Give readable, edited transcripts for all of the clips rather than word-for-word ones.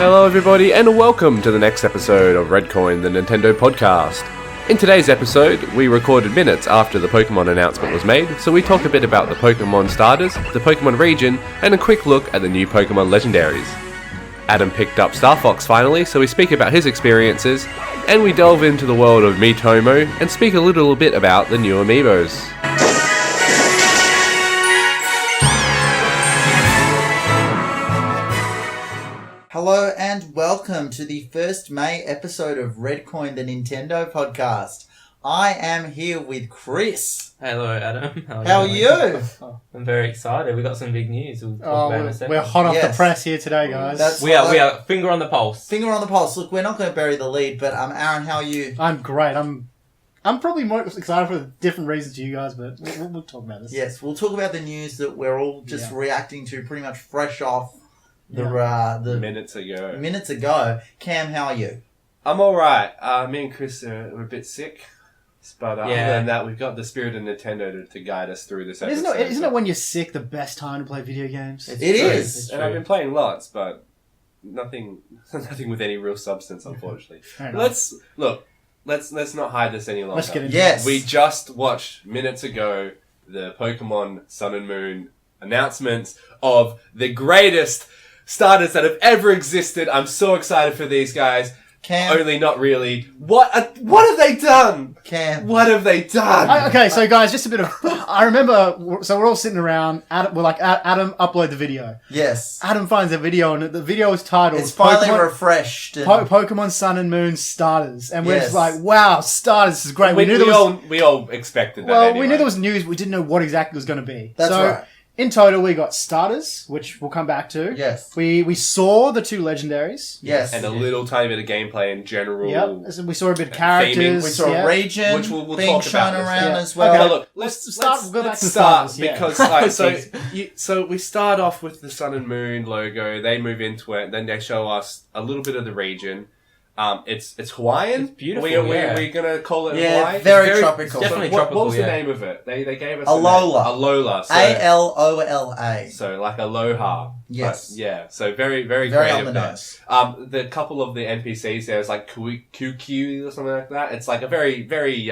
Hello everybody and welcome to the next episode of Redcoin, the Nintendo podcast. In today's episode, we recorded minutes after the Pokemon announcement was made, so we talk a bit about the Pokemon starters, the Pokemon region, and a quick look at the new Pokemon legendaries. Adam picked up Star Fox finally, so we speak about his experiences, and we delve into the world of Miitomo and speak a little bit about the new amiibos. Hello and welcome to the first May episode of Redcoin, the Nintendo podcast. I am here with Chris. Hello, Adam. How are you? I'm very excited. We got some big news. We'll talk about in a second. We're hot off the press here today, guys. We are finger on the pulse. Finger on the pulse. Look, we're not going to bury the lead, but Aaron, how are you? I'm great. I'm probably more excited for different reasons to you guys, but we'll talk about this. Yes, we'll talk about the news that we're all just reacting to, pretty much fresh off the Minutes ago. Cam, how are you? I'm alright. Me and Chris are a bit sick. But other than that, we've got the spirit of Nintendo to guide us through this episode. Isn't it when you're sick the best time to play video games? It is. And I've been playing lots, but nothing with any real substance, unfortunately. Let's not hide this any longer. Let's get into it. We just watched minutes ago the Pokemon Sun and Moon announcement of the greatest starters that have ever existed. I'm so excited for these guys. Cam. Only not really. What have they done? Cam. What have they done? Okay, so guys, just a bit of... I remember, so we're all sitting around, Adam upload the video. Yes. Adam finds a video, and the video is titled... It's finally refreshed. And... Pokemon Sun and Moon starters. And we're just like, wow, starters, this is great. We all expected that. Well, anyway. we knew there was news, we didn't know what exactly it was going to be. That's right. In total, we got starters, which we'll come back to. Yes. We saw the two legendaries. Yes. And a little tiny bit of gameplay in general. Yep. So we saw a bit of characters. Theming. We saw a region which we'll being talk shown about around as well. Okay, look, let's go back to start because so we start off with the Sun and Moon logo. They move into it, then they show us a little bit of the region. It's Hawaiian. It's beautiful. We're gonna call it Hawaii. Very tropical. Definitely What was tropical. the name of it? They gave us Alola. Alola. So, Alola. So like aloha. Yes. But, yeah. So very Very creative on the there. nose. The couple of the NPCs there is like Kuki or something like that. It's like a very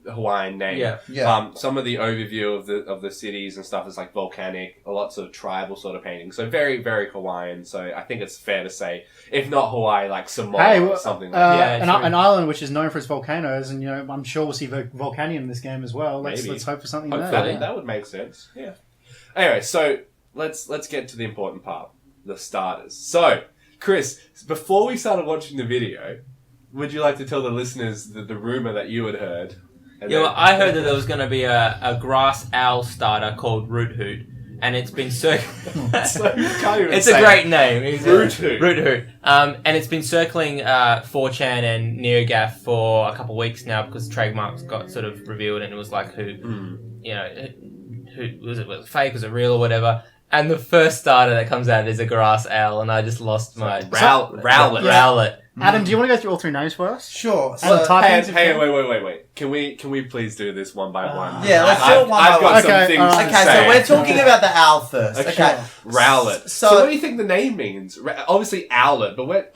Hawaiian name. Yeah. Some of the overview of the cities and stuff is like volcanic, lots of tribal sort of painting. So very, very Hawaiian. So I think it's fair to say, if not Hawaii, like Samoa or something like that. An island which is known for its volcanoes, and I'm sure we'll see Volcanium in this game as well. Let's hope for something Hopefully, there. that would make sense. Yeah. Anyway, so let's get to the important part, the starters. So, Chris, before we started watching the video, would you like to tell the listeners the rumor that you had heard? I heard that there was going to be a grass owl starter called Roothoot, and it's been circling. It's a great name. Roothoot. Roothoot. And it's been circling 4chan and NeoGAF for a couple of weeks now because trademarks got sort of revealed, and it was like who was it fake, was it real or whatever. And the first starter that comes out is a grass owl, and I just lost my Rowlet. Adam, do you want to go through all three names for us? Sure. Hey, wait. Can we please do this one by one? Yeah, let's do it one by one. I've got some things to say. So we're talking about the owl first. Okay. Rowlet. So what do you think the name means? Obviously owlet, but what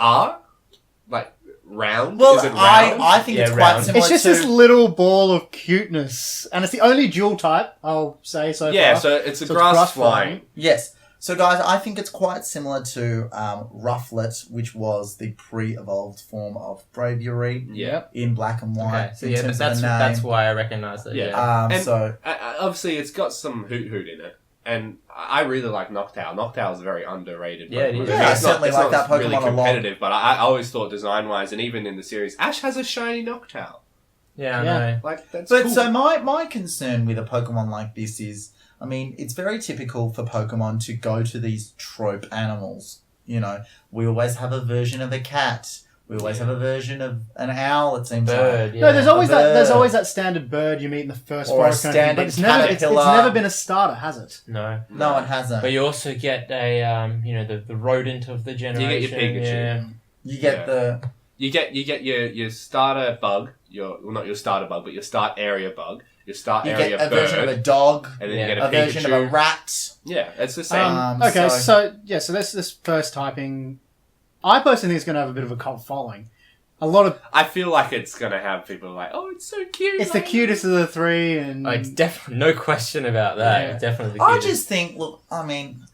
like round? Well, is it round? I think it's quite similar. It's just this little ball of cuteness, and it's the only dual type, I'll say so far. Yeah, so it's a grass flying. Yes. So, guys, I think it's quite similar to Rufflet, which was the pre-evolved form of Braviary in black and white. Okay, so that's why I recognise it. Yeah. So obviously, it's got some Hoot in it. And I really like Noctowl. Noctowl is a very underrated Pokemon. Yeah, it is. I certainly like that Pokemon really a lot. competitive, but I always thought design-wise, and even in the series, Ash has a shiny Noctowl. Yeah, I know. Like, that's But cool. so my concern with a Pokemon like this is, I mean, it's very typical for Pokemon to go to these trope animals. We always have a version of a cat. We always have a version of an owl, it seems Bird, like. yeah. No, there's always that standard bird you meet in the first Or forest. a standard but it's never been a starter, has it? No, No, it hasn't. But you also get the rodent of the generation. You get your Pikachu. Yeah. You get the... You get your starter bug, not your starter bug, but your start area bug, your start You area get a bird, version of a dog, and then you Yeah. get a a version of Pikachu. a rat. Yeah, it's the same. Okay, so that's this first typing. I personally think it's going to have a bit of a cult following. A lot of I feel like it's gonna have people like, oh, it's so cute. it's the cutest of the three, and It's definitely no question about that. Yeah. It's definitely the I cutest. just think, look, I mean,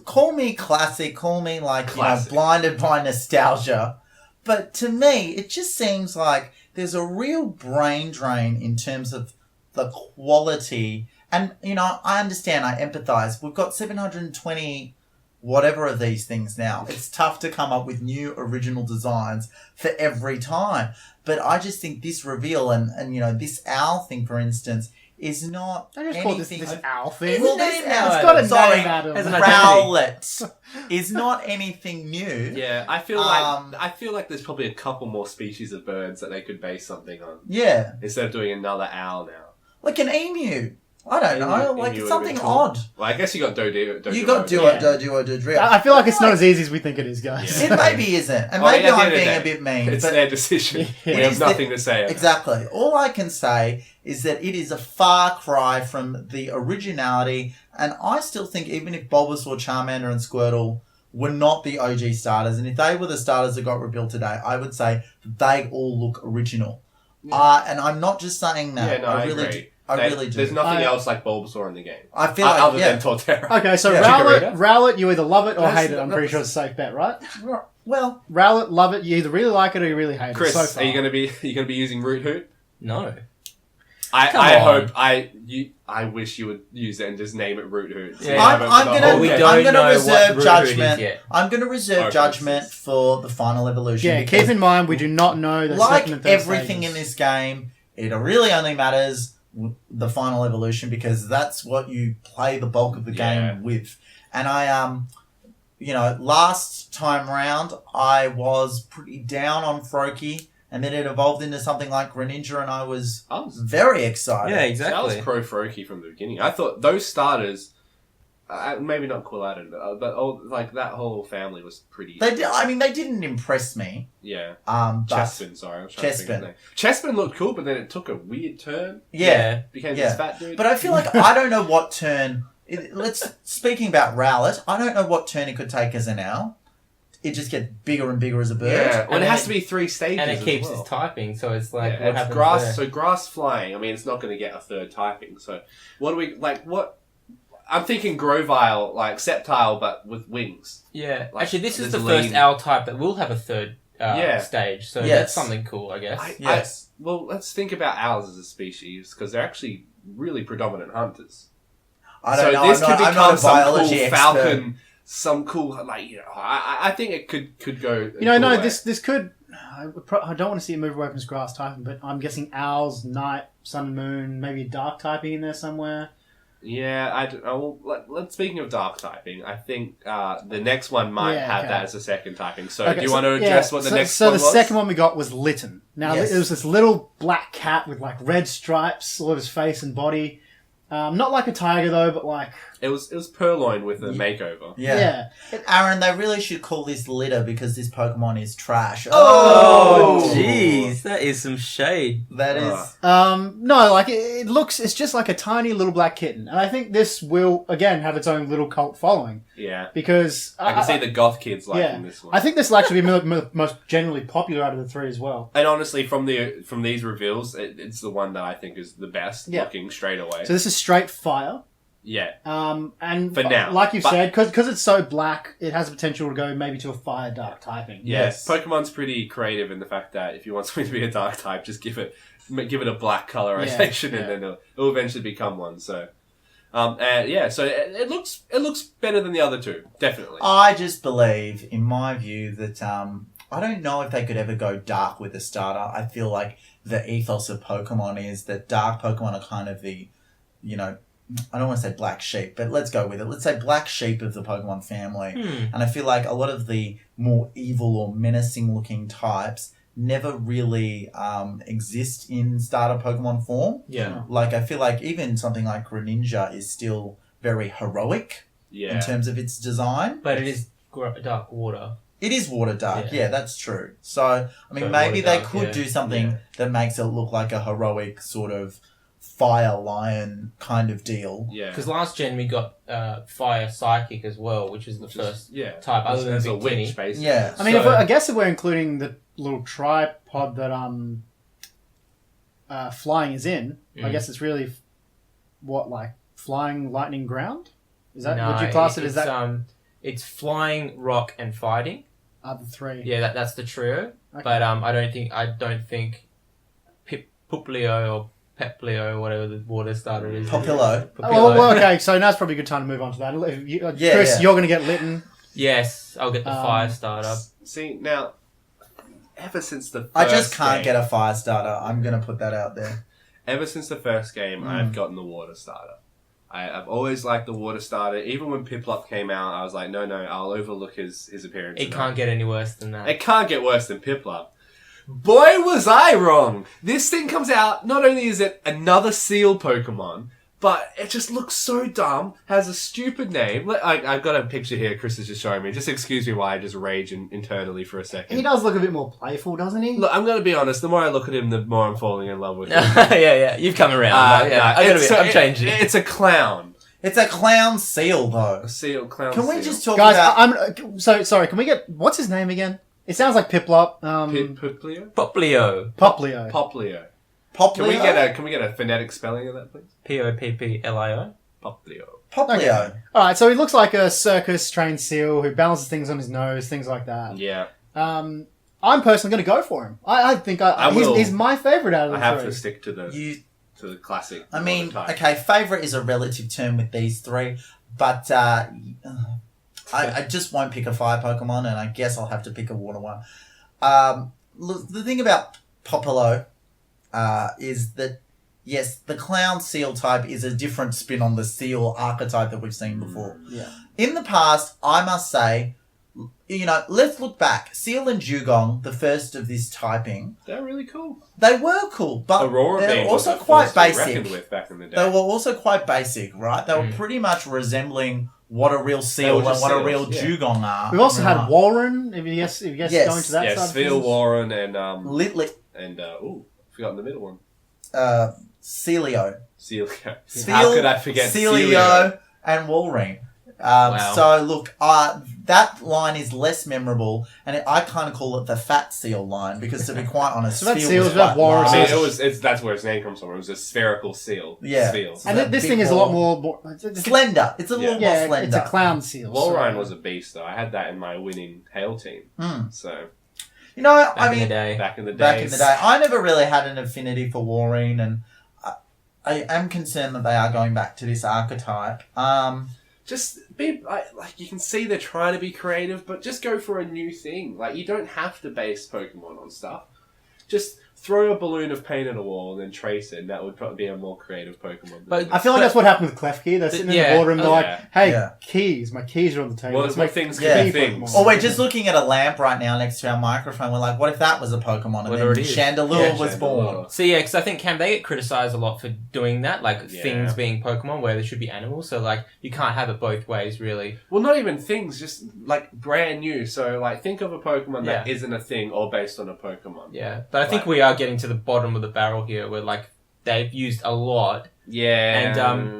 call me classic, call me like, Classic. blinded by nostalgia. But to me, it just seems like there's a real brain drain in terms of the quality. And, I understand, I empathize. We've got 720 whatever of these things now. It's tough to come up with new original designs for every time. But I just think this reveal and this owl thing, for instance, is not I just call anything... this owl thing. Well, name this now, It's got a sorry, name, Adam. Has an Rowlet is not anything new. Yeah, I feel like there's probably a couple more species of birds that they could base something on Yeah. instead of doing another owl now. Like an emu. I don't know. Like Emu it's would have been something cool. odd. Well, I guess you got Dodo. You got Duo, Yeah. Dodrio. I feel like it's not as easy as we think it is, guys. Yeah. It maybe isn't. And Well, maybe at the end I'm of the being day, a bit mean. It's but their decision. Yeah. We It have is nothing to say. About exactly. All I can say is that it is a far cry from the originality. And I still think even if Bulbasaur, Charmander, and Squirtle were not the OG starters, and if they were the starters that got rebuilt today, I would say that they all look original. Yeah. And I'm not just saying that. Yeah, no, I really agree. do. I really do. There's nothing else like Bulbasaur in the game. I feel like, other than Torterra. Okay, so Yeah. Rowlet, you either love it or That's- hate it. I'm pretty sure it's a safe bet, right? Well, Rowlet, love it. You either really like it or you really hate Chris, it. So far. are you gonna be using Roothoot? No. I wish you would use it and just name it Roothoot. Yeah. I'm gonna know reserve what Roothoot judgment. is yet. I'm gonna reserve Okay. judgment for the final evolution. Yeah, because keep in mind we do not know the like second and third everything in stages. this game, it really only matters the final evolution because that's what you play the bulk of the Yeah. game with. And I last time round I was pretty down on Froakie, and then it evolved into something like Greninja, and I was very excited. Yeah, I exactly. was pro Froakie from the beginning. I thought those starters, maybe not Quilladin, but that whole family was pretty. They didn't impress me. Yeah. But Chespin, sorry. I was trying to think of his name. Chespin looked cool, but then it took a weird turn. yeah. Became Yeah. this fat dude. But I feel like I don't know what turn. Speaking about Rowlet, I don't know what turn it could take as an owl. It just gets bigger and bigger as a bird. Yeah, well, And it has it- to be 3 stages. And it as keeps well. its typing, so it's like, Yeah, what it's happens grass. there? So grass flying. I mean, it's not going to get a third typing. So what do we like? What I'm thinking, Grovyle, like Sceptile, but with wings. Yeah. Like, Actually, this is there's the first lean- owl type that will have a third Yeah. stage, so Yes. that's something cool, I guess. Yes. Well, let's think about owls as a species because they're actually really predominant hunters. I don't know. This I'm could not become a some biology cool expert. falcon, some cool I think it could go. This could. I don't want to see it move away from its grass typing, but I'm guessing owls, night, sun and moon, maybe a dark typing in there somewhere. Yeah, I don't know. Well, speaking of dark typing, I think the next one might have that as a second typing. So do you want to address what the next one was? So the second one we got was Litten. Now, Yes. it was this little black cat with like red stripes all over his face and body. Not like a tiger though, but like... It was Purloin with a makeover. Yeah. Aaron, they really should call this litter because this Pokemon is trash. Oh, jeez. That is some shade. That is... No, like it looks, it's just like a tiny little black kitten. And I think this will, again, have its own little cult following. Yeah. Because... I can see the goth kids liking this one. I think this will actually be most generally popular out of the three as well. And honestly, from these reveals, it's the one that I think is the best looking straight away. So this is straight fire. Yeah. And For now. like you've said, because it's so black, it has the potential to go maybe to a fire dark typing. Yes. Pokemon's pretty creative in the fact that if you want something to be a dark type, just give it a black colorization and then it'll eventually become one. So, so it looks better than the other two, definitely. I just believe, in my view, that I don't know if they could ever go dark with a starter. I feel like the ethos of Pokemon is that dark Pokemon are kind of the, I don't want to say black sheep, but let's go with it. Let's say black sheep of the Pokemon family. And I feel like a lot of the more evil or menacing looking types never really exist in starter Pokemon form. Yeah. Like, I feel like even something like Greninja is still very heroic in terms of its design. But it is dark water. It is water dark, yeah, that's true. So, I mean, So maybe water they dark, could do something yeah. that makes it look like a heroic sort of fire lion kind of deal. Yeah. Because last gen we got fire psychic as well, which is the first type other than as a Big Tinny. witch, basically. Yeah. I mean, I guess if we're including the little tripod that flying is in, I guess it's really like flying, lightning, ground. Is that would you class it as that? It's flying, rock, and fighting. Are the three? Yeah, that's the trio. Okay. But I don't think Puplio or Peplio, whatever the water starter is. Popillo. Well, okay. So now's probably a good time to move on to that. Chris, you're going to get Litten. Yes, I'll get the fire starter. See, now, ever since the first I just can't game, get a fire starter. I'm going to put that out there. Ever since the first game, I've gotten the water starter. I've always liked the water starter. Even when Piplup came out, I was like, no, I'll overlook his appearance. It can't get any worse than that. It can't get worse than Piplup. Boy, was I wrong! This thing comes out, not only is it another seal Pokemon, but it just looks so dumb, has a stupid name. I've got a picture here Chris is just showing me. Just excuse me while I just rage internally for a second. He does look a bit more playful, doesn't he? Look, I'm going to be honest, the more I look at him, the more I'm falling in love with him. yeah, you've come around. I'm changing. It's a clown. It's a clown seal, though. A seal, clown Can we seal. just talk Guys, about... I'm so sorry. Can we get what's his name again? It sounds like Piplup. Puplio? Poplio. Poplio. Poplio. Poplio? Can we get a phonetic spelling of that, please? Popplio. Poplio. Poplio. Okay. All right, so he looks like a circus-trained seal who balances things on his nose, things like that. Yeah. I'm personally going to go for him. I think he's my favourite out of the three. I have to stick to the classic. I mean, type. okay, favourite is a relative term with these three, but I just won't pick a fire Pokemon, and I guess I'll have to pick a water one. Look, the thing about Popolo is that, yes, the clown seal type is a different spin on the seal archetype that we've seen before. Yeah. In the past, I must say, let's look back. Seal and Dugong, the first of this typing, They're really cool. they were cool, but Aurora they're Beam also was a quite force to be basic. reckoned with back in the day. They were also quite basic, right? They were pretty much resembling what a real seal and what a real dugong are. We've also had Warren, if you guess going to that side. Yes, of Phil things. Warren and Litlit, forgotten the middle one. Celio. Celio. How could I forget Celio and Walrein. Wow. So look, that line is less memorable, and I kind of call it the fat seal line because, to be quite honest, So that Phil seal's was about quite walrus. large. I mean, that's where its name comes from. It was a spherical seal. Yeah. Seal. So And that this big thing is a ball. lot more slender. It's a little more yeah, slender. it's a clown seal. Walrein was a beast, though. I had that in my winning hail team. So Back in the day. back in the Back in days, the day, I never really had an affinity for Walrein, and I am concerned that they are going back to this archetype. just be like you can see they're trying to be creative, but just go for a new thing. Like, you don't have to base Pokemon on stuff. Just throw a balloon of paint at a wall and then trace it, and that would probably be a more creative Pokemon. But I feel like that's what happened with Klefki. They're sitting in the boardroom, they're like, hey, Yeah. keys. My keys are on the table. Well, Let's what make things key can be Pokemon. things. Or we're just looking at a lamp right now next to our microphone. We're like, what if that was a Pokemon? And What then already is. Chandelure was Chandelure. born. So yeah, because I think they get criticised a lot for doing that, like Yeah. things being Pokemon where there should be animals. So like you can't have it both ways, really. Well, not even things, just like brand new. So, like, think of a Pokemon that isn't a thing or based on a Pokemon. Yeah, but I think we are getting to the bottom of the barrel here, where like they've used a lot, Yeah.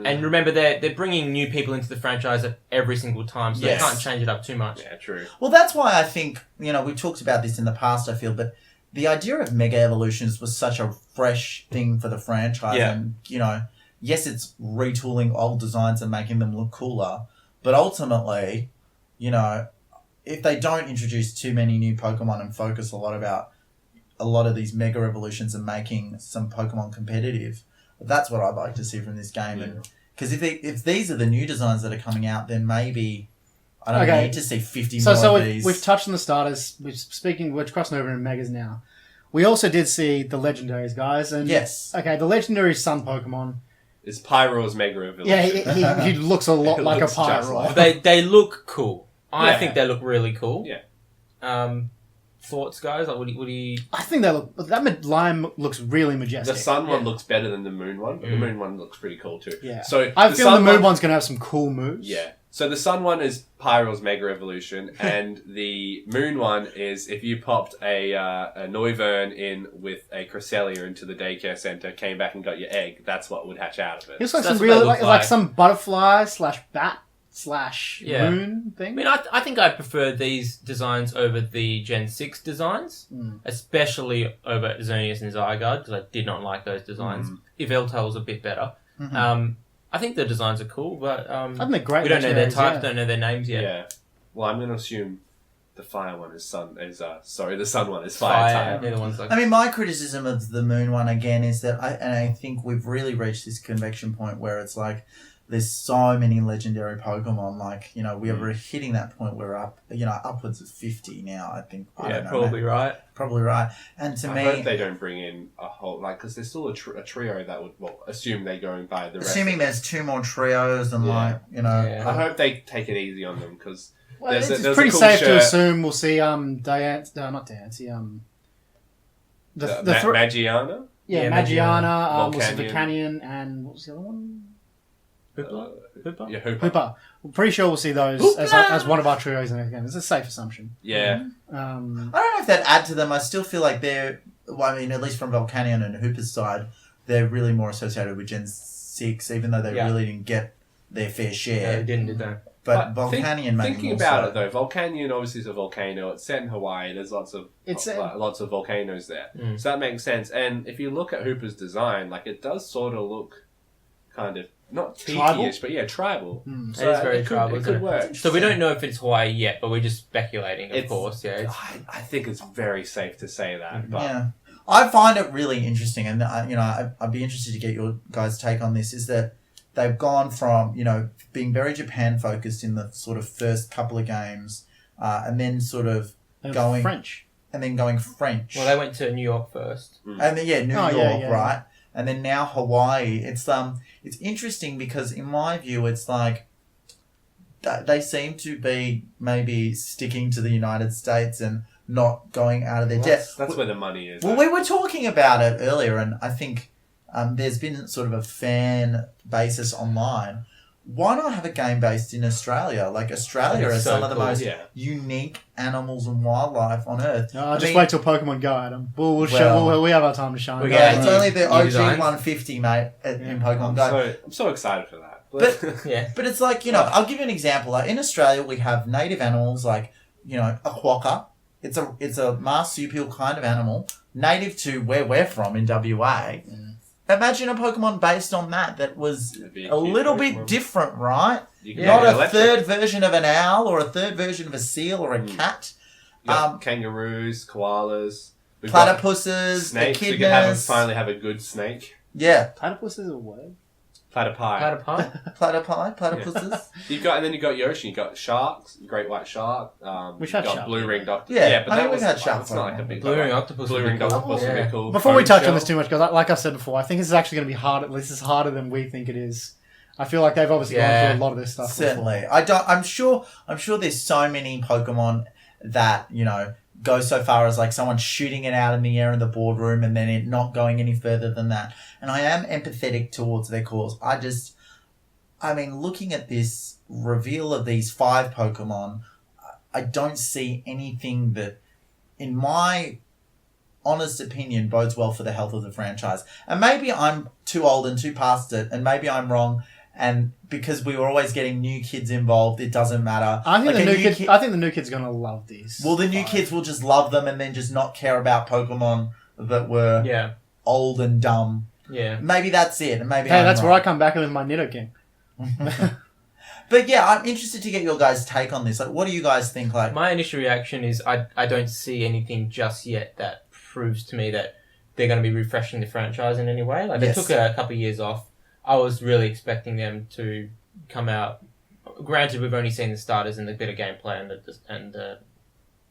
and remember they're bringing new people into the franchise at every single time, so Yes. they can't change it up too much. Yeah, true. Well, that's why I think, we talked about this in the past, I feel, but the idea of Mega Evolutions was such a fresh thing for the franchise. Yeah. And, yes, it's retooling old designs and making them look cooler, but ultimately, if they don't introduce too many new Pokemon and focus a lot of these Mega Evolutions and making some Pokemon competitive, that's what I'd like to see from this game. Yeah. Because if these are the new designs that are coming out, then maybe I don't need to see 50 more So of these. we've touched on the starters. We're crossing over in Megas now. We also did see the legendaries, guys. And Yes. Okay, the legendary sun Pokemon. It's Pyro's Mega Evolution. Yeah, he looks a lot It like a looks just Pyro. like- They look cool. I Yeah. think they look really cool. Yeah. Thoughts, guys? Like, what do you? I think that line looks really majestic. The sun one Yeah. looks better than the moon one. The moon one looks pretty cool too. Yeah. So I feel the sun moon one- one's going to have some cool moves. Yeah. So the sun one is Pyro's Mega Evolution, and the moon one is if you popped a Noivern in with a Cresselia into the daycare center, came back and got your egg, that's what would hatch out of it. It's like So some that's what real, they like, look like like. some butterfly / bat / Yeah. moon thing. I mean, I think I prefer these designs over the Gen 6 designs, especially over Xerneas and Zygarde, because I did not like those designs. Yveltal was a bit better. I think the designs are cool, but I think they're great. we don't know their legendaries, types, yeah. don't know their names yet. Yeah. Well, I'm going to assume the fire one is the sun one is fire type. They're the ones like I mean, my criticism of the moon one again is that I think we've really reached this convection point where it's like there's so many legendary Pokemon. Like, you know, we're hitting that point where we're up, you know, upwards of 50 now. I think. I don't know, probably right. Probably right. And to I me, hope they don't bring in a whole because there's still a trio that would assume they go by the rest. assuming there's 2 more trios and like, you know, Yeah. I hope they take it easy on them because Well, there's it's a pretty cool safe to shirt. assume we'll see not Diancie, Magiana. yeah, Yeah, Magiana, we'll see Volcanion. Volcanion, and what was the other one? Hooper? Yeah, Hooper. Hooper. We're pretty sure we'll see those as one of our trios in the next game. It's a safe assumption. Yeah. I don't know if that add to them. I still feel like they're, well, I mean, at least from Volcanion and Hooper's side, they're really more associated with Gen 6, even though they really didn't get their fair share. They didn't, did they? But Volcanion maybe Thinking more about so. it though, Volcanion obviously is a volcano. It's set in Hawaii. There's lots of volcanoes there, so that makes sense. And if you look at Hooper's design, like it does sort of look kind of not tiki-ish, but yeah, tribal. So it is very tribal. It isn't could work. So we don't know if it's Hawaii yet, but we're just speculating, of course. Yeah. I think it's very safe to say that. But Yeah. I find it really interesting, and I'd be interested to get your guys' take on this, is that they've gone from, you know, being very Japan focused in the sort of first couple of games, and then sort of going French. and then going French. Well, they went to New York first. And then New York, right? And then now Hawaii. It's interesting because in my view, it's like they seem to be maybe sticking to the United States and not going out of their depth. that's where the money is. Well, we were talking about it earlier, and I think there's been sort of a fan basis online. Why not have a game based in Australia? Like, Australia has so some of the cool, most yeah. unique animals and wildlife on Earth. No, just wait till Pokemon Go, Adam. We'll we have our time to shine. We Yeah, get it's only the OG designs. 150, mate, in Pokemon Go. I'm so excited for that. But Yeah. But it's like, you know, I'll give you an example. Like in Australia, we have native animals like, you know, a quokka. It's a marsupial kind of animal, native to where we're from in WA. Imagine a Pokemon based on that was a little bit different, right? Not a third version of an owl or a third version of a seal or a cat. You got kangaroos, koalas, we've got Platypuses, snakes. We echidnas. finally have a good snake. Yeah. Platypus is a word. Platypi. Platypuses. You've got Yoshi. You got sharks, great white shark. We've you had got shark. blue ringed octopus. Yeah, but I mean, that we've was had shark It's not like a big Blue ring octopus. Blue ringed octopus would be cool. Before we Bone touch on shell. this too much, because like I said before, I think this is actually going to be harder. This is harder than we think it is. I feel like they've obviously gone through a lot of this stuff. Certainly. I'm sure there's so many Pokemon that, you know, go so far as like someone shooting it out in the air in the boardroom and then it not going any further than that. And I am empathetic towards their cause. I mean, looking at this reveal of these 5 Pokemon, I don't see anything that, in my honest opinion, bodes well for the health of the franchise. And maybe I'm too old and too past it, and maybe I'm wrong, and because we were always getting new kids involved, it doesn't matter. I think Like I think the new kid's going to love these. Well, the new kids will just love them and then just not care about Pokemon that were old and dumb. Yeah. Maybe that's it, and maybe Hey, I'm that's wrong. where I come back with my Nidoking. But yeah, I'm interested to get your guys' take on this. Like, what do you guys think? Like, My initial reaction is I don't see anything just yet that proves to me that they're going to be refreshing the franchise in any way. Like, they took a couple of years off. I was really expecting them to come out. Granted, we've only seen the starters and the bit of gameplay and the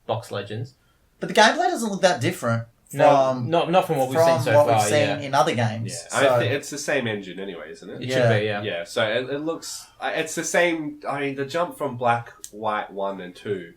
box legends. but the gameplay doesn't look that different No, from not from what we've seen so what far. we've seen in other games. Yeah, So, I think it's the same engine anyway, isn't it? It should be, yeah. Yeah, so it looks... It's the same... I mean, the jump from Black, White 1 and 2...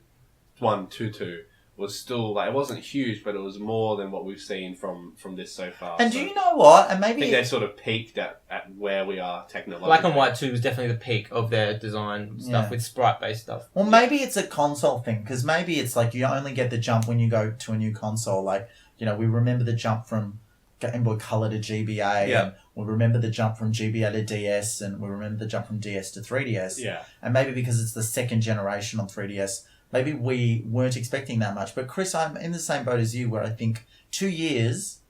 1 to 2 was still like, it wasn't huge, but it was more than what we've seen from this so far. And so do you know what? And I maybe think they sort of peaked at where we are technologically. Black and White 2 was definitely the peak of their design stuff with sprite-based stuff. Well, maybe it's a console thing, because maybe it's like you only get the jump when you go to a new console. Like, you know, we remember the jump from Game Boy Color to GBA, and we remember the jump from GBA to DS, and we remember the jump from DS to 3DS. Yeah. And maybe because it's the second generation on 3DS, maybe we weren't expecting that much. But Chris, I'm in the same boat as you, where I think 2 years,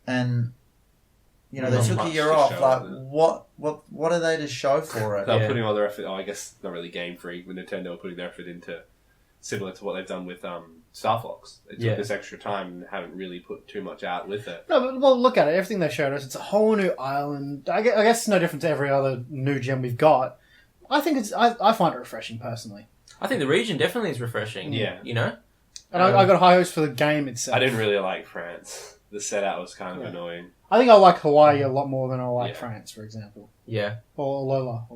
and you know, they Not took a much year to off. show, Like, is it? what are they to show for it? They're putting all their effort. I guess not really Game Freak, but Nintendo are putting their effort into similar to what they've done with Star Fox. They took this extra time and haven't really put too much out with it. No, but well, look at it. Everything they showed us, it's a whole new island. I guess it's no different to every other new gem we've got. I think it's. I find it refreshing personally. I think the region definitely is refreshing. Yeah. You know? And I got high hopes for the game itself. I didn't really like France. The setup was kind of annoying. I think I like Hawaii a lot more than I like France, for example. Yeah. Or Alola.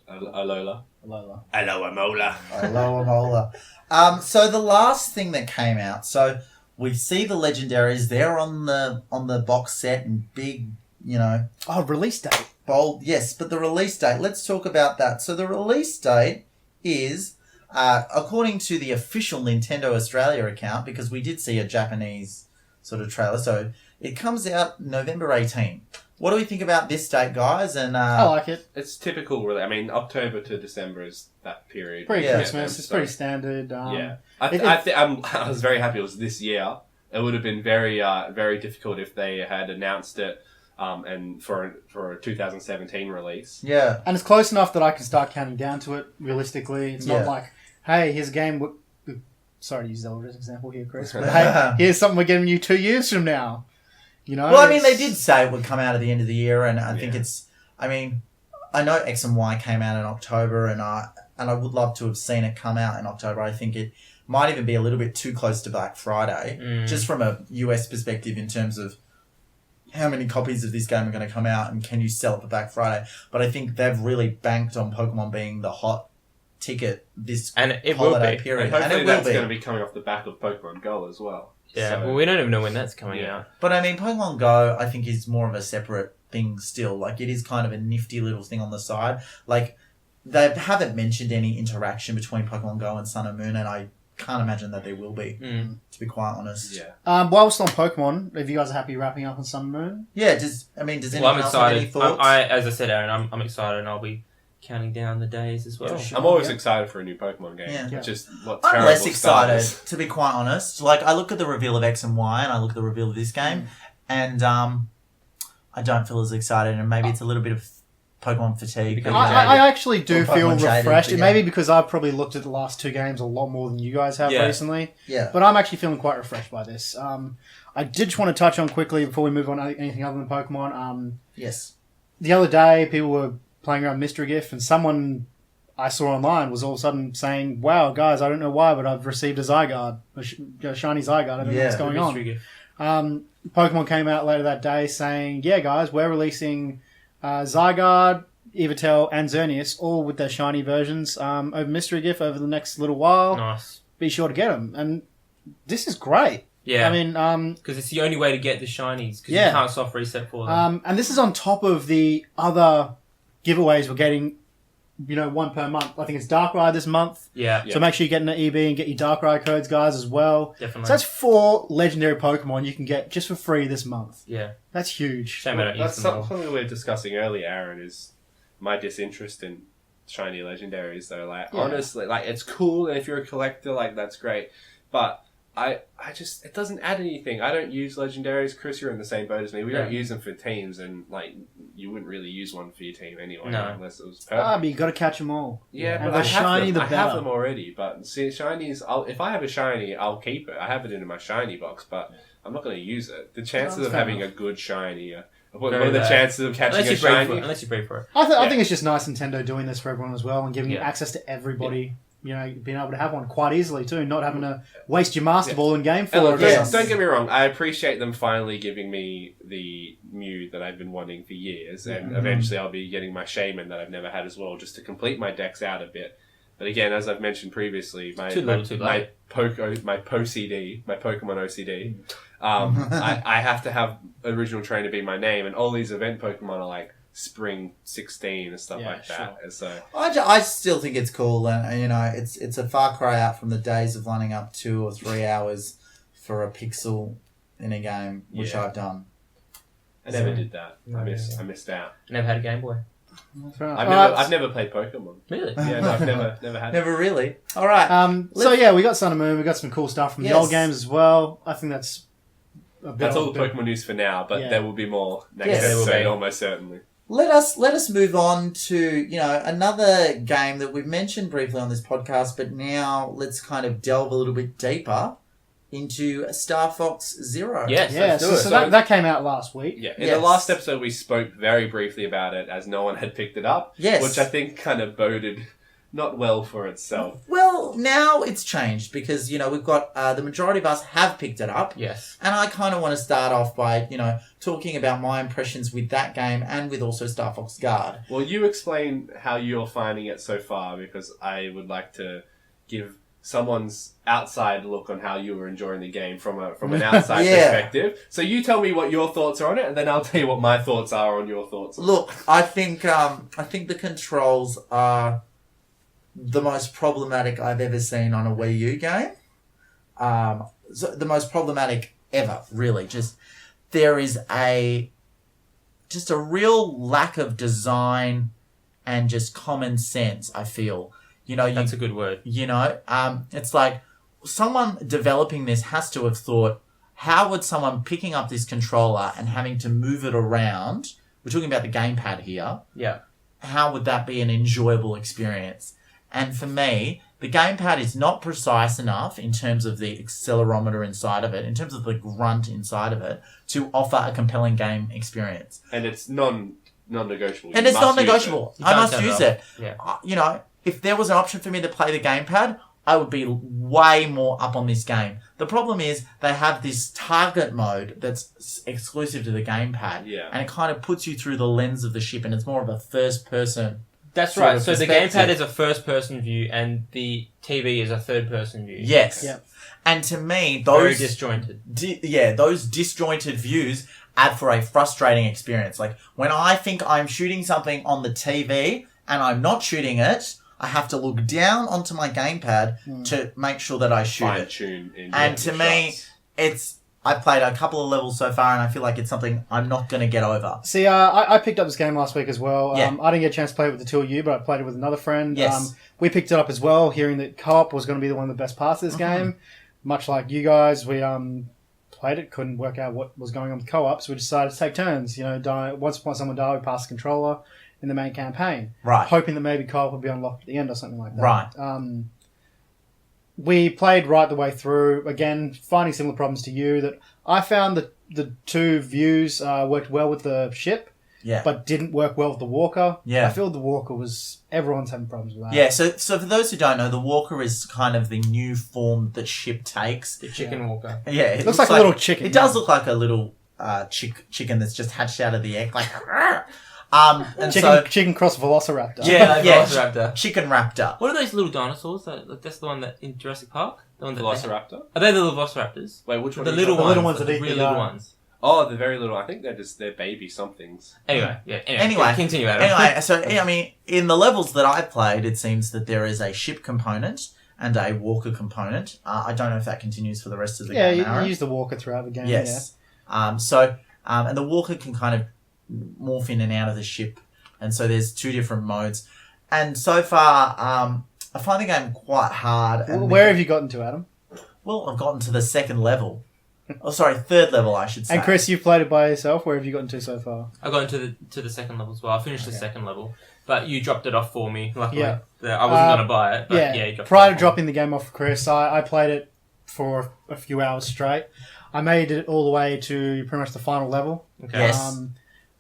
Alola. Alola. Alola Mola. Alola Mola. So the last thing that came out, so we see the legendaries. They're on the box set and big, you know. Oh, release date. Bold, yes, but the release date. Let's talk about that. So the release date is, according to the official Nintendo Australia account, because we did see a Japanese sort of trailer. So it comes out November 18. What do we think about this date, guys? And I like it. It's typical, really. I mean, October to December is that period. Pretty Yeah. Christmas. It's pretty standard. Yeah, I was very happy it was this year. It would have been very, very difficult if they had announced it, and for a 2017 release. yeah, And it's close enough that I can start counting down to it, realistically. It's not like, hey, here's a game... Sorry to use Zelda as an example here, Chris. But hey, here's something we're giving you 2 years from now. You know? well, I mean, they did say it would come out at the end of the year, and I think it's... I mean, I know X and Y came out in October, and I would love to have seen it come out in October. I think it might even be a little bit too close to Black Friday, just from a US perspective in terms of how many copies of this game are going to come out and can you sell it for Black Friday. But I think they've really banked on Pokemon being the hot ticket this holiday period. And hopefully it will that's be. going to be coming off the back of Pokemon Go as well. Yeah, So, well, we don't even know when that's coming out. But I mean, Pokemon Go, I think, is more of a separate thing still. Like, it is kind of a nifty little thing on the side. Like, they haven't mentioned any interaction between Pokemon Go and Sun and Moon, and I can't imagine that there will be, to be quite honest. Yeah. While we're still on Pokemon, if you guys are happy wrapping up on Sun and Moon? Yeah, does anyone I'm else have any excited. thoughts? As I said, Aaron, I'm excited, and I'll be counting down the days as well. Yeah, sure. I'm always excited for a new Pokemon game. Yeah. It's just what I'm terrible less excited, starters. to be quite honest. Like, I look at the reveal of X and Y, and I look at the reveal of this game, and I don't feel as excited, and maybe it's a little bit of Pokemon fatigue. Because I actually do Or feel Pokemon jaded, refreshed. but It may be because I've probably looked at the last two games a lot more than you guys have recently. Yeah. But I'm actually feeling quite refreshed by this. I did just want to touch on quickly before we move on to anything other than Pokemon. Yes. The other day, people were playing around Mystery Gift, and someone I saw online was all of a sudden saying, "Wow, guys, I don't know why, but I've received a Zygarde, a shiny Zygarde. I don't know what's going on." Pokemon came out later that day saying, "Yeah, guys, we're releasing Zygarde, Yveltal, and Xerneas, all with their shiny versions over Mystery Gift over the next little while. Nice. Be sure to get them." And this is great. Yeah. I mean, because it's the only way to get the shinies, because you can't soft reset for them. and this is on top of the other giveaways we're getting, one per month. I think it's Darkrai this month. Yeah. So make sure you get in the EB and get your Darkrai codes, guys, as well. Definitely. So that's 4 legendary Pokemon you can get just for free this month. Yeah. That's huge. Shame I don't That's use them all. something we were discussing earlier, Aaron, is my disinterest in shiny legendaries, though. Like, honestly, like, it's cool, and if you're a collector, like, that's great. But I just, it doesn't add anything. I don't use legendaries. Chris, you're in the same boat as me. We don't use them for teams, and, like, you wouldn't really use one for your team anyway, unless it was perfect. But you got to catch them all. Yeah, And but the I have shiny, them. the I have better. them already. But see, shinies, if I have a shiny, I'll keep it. I have it in my shiny box, but I'm not going to use it. The chances of having a good shiny, what are the chances of catching a shiny? Unless you breed for it. I think it's just nice Nintendo doing this for everyone as well and giving access to everybody. Being able to have one quite easily too, not having to waste your Master Ball in game for Look, it. don't get me wrong, I appreciate them finally giving me the Mew that I've been wanting for years, and eventually I'll be getting my Shaman that I've never had as well, just to complete my decks out a bit. But again, as I've mentioned previously, my Pokemon OCD, I have to have original trainer be my name, and all these event Pokemon are like Spring 16 and stuff like that. And so I still think it's cool, and you know, it's a far cry out from the days of lining up 2 or 3 hours for a pixel in a game, which I've done. I never did that. I missed out. Never had a Game Boy. I've never played Pokemon. Really? Yeah, no, I've never had. Never really. All right. So yeah, we got Sun and Moon. We got some cool stuff from the old games as well. I think that's all the Pokemon news for now, but there will be more next episode, almost certainly. Let us move on to, you know, another game that we've mentioned briefly on this podcast, but now let's kind of delve a little bit deeper into Star Fox Zero. Yes, yeah. So that came out last week. Yeah, in the last episode we spoke very briefly about it as no one had picked it up. Yes, which I think kind of boded not well for itself. Well, now it's changed because, you know, we've got the majority of us have picked it up. Yes. And I kind of want to start off by, you know, talking about my impressions with that game and with also Star Fox Guard. Well, you explain how you're finding it so far, because I would like to give someone's outside look on how you were enjoying the game from an outside perspective. So you tell me what your thoughts are on it, and then I'll tell you what my thoughts are on your thoughts. Look, I think the controls are the most problematic I've ever seen on a Wii U game. So the most problematic ever, really. Just there is a real lack of design and just common sense, I feel. You know, that's a good word. You know, it's like someone developing this has to have thought, how would someone picking up this controller and having to move it around, we're talking about the gamepad here, how would that be an enjoyable experience? And for me, the gamepad is not precise enough in terms of the accelerometer inside of it, in terms of the grunt inside of it, to offer a compelling game experience. And it's non-negotiable. And it's non-negotiable. I must use it. Yeah. You know, if there was an option for me to play the gamepad, I would be way more up on this game. The problem is they have this target mode that's exclusive to the gamepad. Yeah. And it kind of puts you through the lens of the ship, and it's more of a first-person. That's right. So the gamepad is a first-person view, and the TV is a third-person view. Yes. Yep. And to me, those very disjointed. Those disjointed views add for a frustrating experience. Like when I think I'm shooting something on the TV and I'm not shooting it, I have to look down onto my gamepad to make sure that I shoot it. Fine-tune. And to me, I've played a couple of levels so far, and I feel like it's something I'm not going to get over. See, I picked up this game last week as well. Yeah. I didn't get a chance to play it with the two of you, but I played it with another friend. Yes. We picked it up as well, hearing that co-op was going to be one of the best parts of this game. Much like you guys, we played it, couldn't work out what was going on with co-op, so we decided to take turns. You know, once someone died, we passed the controller in the main campaign. Right. Hoping that maybe co-op would be unlocked at the end or something like that. Right. We played right the way through, again, finding similar problems to you, that I found that the two views worked well with the ship, but didn't work well with the walker. Yeah. I feel the walker everyone's having problems with that. Yeah, so for those who don't know, the walker is kind of the new form that ship takes. The chicken walker. Yeah, it looks like a little chicken. It does look like a little chicken that's just hatched out of the egg, like. And chicken cross velociraptor. Velociraptor. Chicken raptor. What are those little dinosaurs? That's the one that in Jurassic Park. The one that Velociraptor. Are they the little velociraptors? Wait, which one? The little ones. That the eat really the little ones. Oh, the very little. I think they're baby somethings. Anyway, continue, Adam. Anyway, so I mean, in the levels that I've played, it seems that there is a ship component and a walker component. I don't know if that continues for the rest of the game. Yeah, you use the walker throughout the game. Yes. Yeah. And the walker can kind of morph in and out of the ship. And so there's two different modes. And so far, I find the game quite hard. And where have you gotten to, Adam? Well, I've gotten to the second level. Third level, I should say. And Chris, you've played it by yourself. Where have you gotten to so far? I got into the second level as well. I finished the second level, but you dropped it off for me. Luckily, Yeah. I wasn't going to buy it. But you dropped prior it to dropping the game off for Chris, I played it for a few hours straight. I made it all the way to pretty much the final level. Okay. Yes.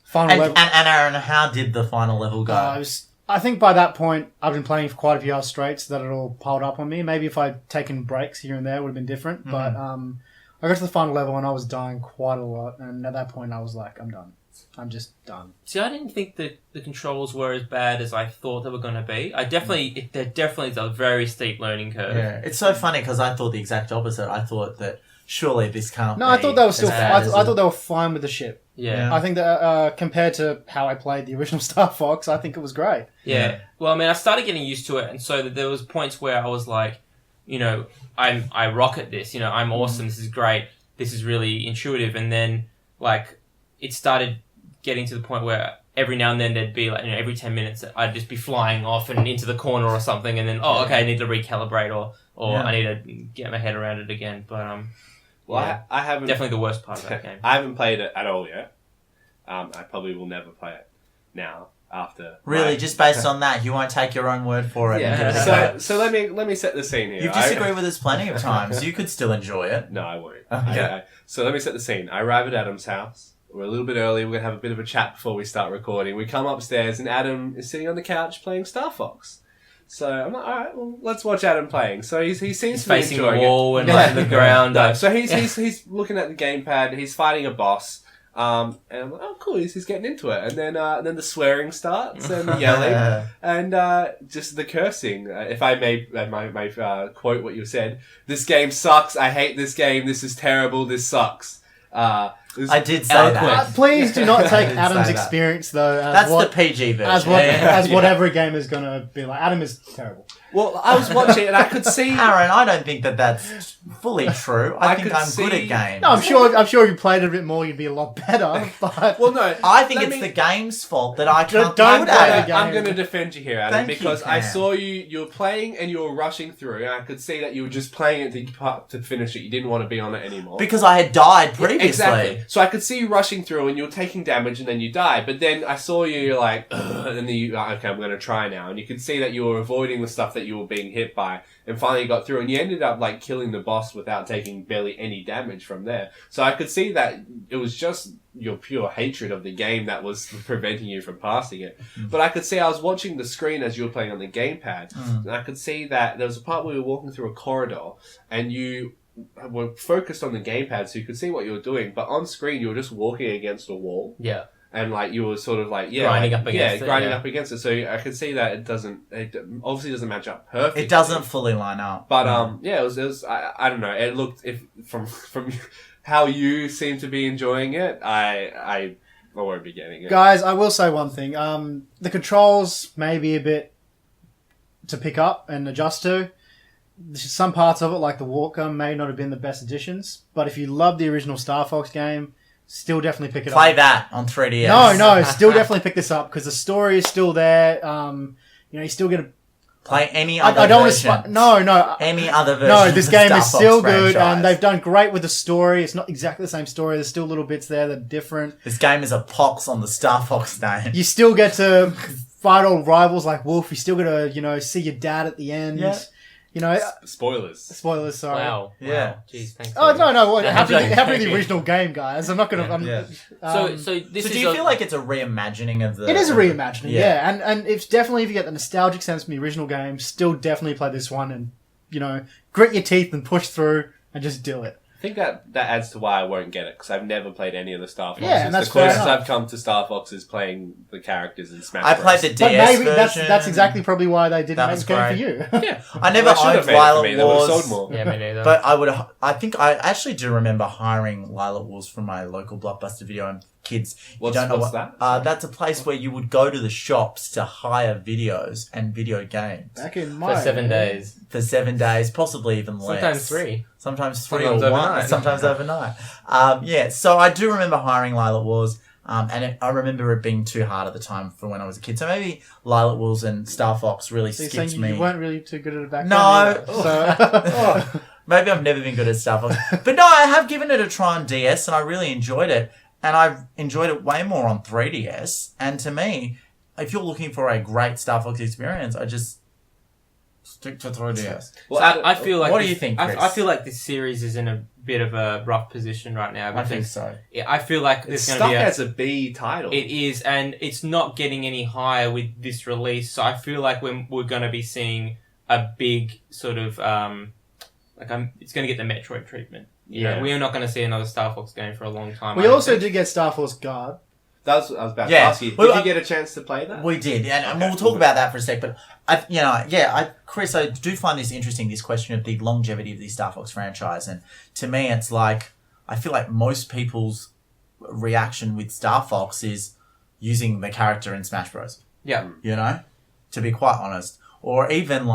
Final level. And Aaron, how did the final level go? I think by that point, I've been playing for quite a few hours straight, so that it all piled up on me. Maybe if I'd taken breaks here and there, it would have been different. But I got to the final level and I was dying quite a lot. And at that point, I was like, I'm done. I'm just done. See, I didn't think that the controls were as bad as I thought they were going to be. There definitely is a very steep learning curve. Yeah, it's so funny because I thought the exact opposite. I thought that surely this can't. No, I thought they were still. I I thought they were fine with the ship. Yeah. I think that compared to how I played the original Star Fox, I think it was great. Yeah. Well, I mean, I started getting used to it, and so there was points where I was like, I rock at this. I'm awesome. This is great. This is really intuitive. And then like it started getting to the point where every now and then there'd be like every 10 minutes I'd just be flying off and into the corner or something, and then okay, I need to recalibrate or I need to get my head around it again. But I haven't definitely the worst part of that game. I haven't played it at all yet. I probably will never play it now. After really, just based on that, you won't take your own word for it. Yeah. So let me set the scene here. You've disagreed with us plenty of times. You could still enjoy it. No, I won't. Okay. So let me set the scene. I arrive at Adam's house. We're a little bit early. We're going to have a bit of a chat before we start recording. We come upstairs and Adam is sitting on the couch playing Star Fox. So I'm like, all right, well, let's watch Adam playing. So he seems He's to be facing the enjoying wall it. and like the ground. No, so he's looking at the gamepad. He's fighting a boss. And I'm like, oh, cool, he's getting into it. And then the swearing starts and the yelling and just the cursing. If I may quote what you said, this game sucks. I hate this game. This is terrible. This sucks. I did say eloquent. that. Please do not take Say Adam's that. experience though. That's the PG version. As whatever a game is gonna be like. Adam is terrible. Well, I was watching and I could see... Aaron, I don't think that's fully true. I think could I'm see- good at games. No, I'm sure if you played it a bit more, you'd be a lot better. But Well, no. I think let it's me- the game's fault that I can't Don't do play that. the I'm game. going to defend you here, Adam, Thank you, because I Cam. saw you were playing and you were rushing through, and I could see that you were just playing it to finish it. You didn't want to be on it anymore. Because I had died previously. Exactly. So I could see you rushing through and you were taking damage and then you died. But then I saw you're like, ugh, and then you like, okay, I'm going to try now. And you could see that you were avoiding the stuff that you were being hit by and finally got through. And you ended up like killing the boss without taking barely any damage from there. So I could see that it was just your pure hatred of the game that was preventing you from passing it. But I could see, I was watching the screen as you were playing on the gamepad, and I could see that there was a part where we were walking through a corridor and you were focused on the gamepad so you could see what you were doing, but on screen you were just walking against a wall. Yeah. And like you were sort of like Grinding up against it, grinding yeah. up against it. So I could see that it obviously doesn't match up perfectly. It doesn't fully line up. But it was I don't know. It looked from how you seem to be enjoying it. I won't be getting it. guys, I will say one thing. The controls may be a bit to pick up and adjust to. Some parts of it, like the walker, may not have been the best additions. But if you love the original Star Fox game, still definitely pick it Play up. that on 3DS. No, still definitely pick this up because the story is still there. You still get a. Play any other I don't want version. to. No. Any other version. No, of this the game Star is Fox still good, franchise. and they've done great with the story. It's not exactly the same story. There's still little bits there that are different. This game is a pox on the Star Fox name. You still get to fight old rivals like Wolf. You still get to, see your dad at the end. Yeah. Spoilers. Spoilers, sorry. Wow. Yeah. Wow. Jeez, thanks. Oh, no. Well, Yeah, happy joking. the original game, guys. I'm not going to... Yeah. So this So is do you feel like it's a reimagining of the... It is a reimagining, Yeah. yeah. And it's definitely, if you get the nostalgic sense from the original game, still definitely play this one and, grit your teeth and push through and just do it. I think that adds to why I won't get it because I've never played any of the Star Foxes. Yeah, and that's the closest fair enough. I've come to Star Fox is playing the characters in Smash I Bros. played the But DS maybe version. that's exactly probably why they didn't That make was the game great. for you. Yeah. I never Well, they owned should have made it for me. Lilac They would have Wars. sold more. Yeah, me neither. But I actually do remember hiring Lilac Wars from my local Blockbuster Video, and kids, What's that? That's a place where you would go to the shops to hire videos and video games Back in my for 7 days. for 7 days, possibly even less. Sometimes 3. Sometimes 3 Sometimes or 1. overnight. Sometimes overnight. So I do remember hiring Lilac Wars. I remember it being too hard at the time for when I was a kid. So maybe Lilac Wars and Star Fox really So you're skipped saying me. you weren't really too good at it back No. then? No. So, Maybe I've never been good at Star Fox. But no, I have given it a try on DS and I really enjoyed it. And I've enjoyed it way more on 3DS. And to me, if you're looking for a great Star Fox experience, I just stick to 3DS. Well, I feel like what do you think, Chris? I feel like this series is in a bit of a rough position right now. I think because so. I feel like It's there's stuck going to be as a B title. It is, and it's not getting any higher with this release. So I feel like we're going to be seeing a big sort of it's going to get the Metroid treatment. You know, we are not going to see another Star Fox game for a long time. we also did get Star Force Guard. That's what I was about to Yeah. ask you. Did Well, you get a chance to play that? We did, and Okay. we'll talk about that for a sec. But Chris, I do find this interesting. This question of the longevity of the Star Fox franchise, and to me, it's like I feel like most people's reaction with Star Fox is using the character in Smash Bros. Yeah. You know, to be quite honest, or even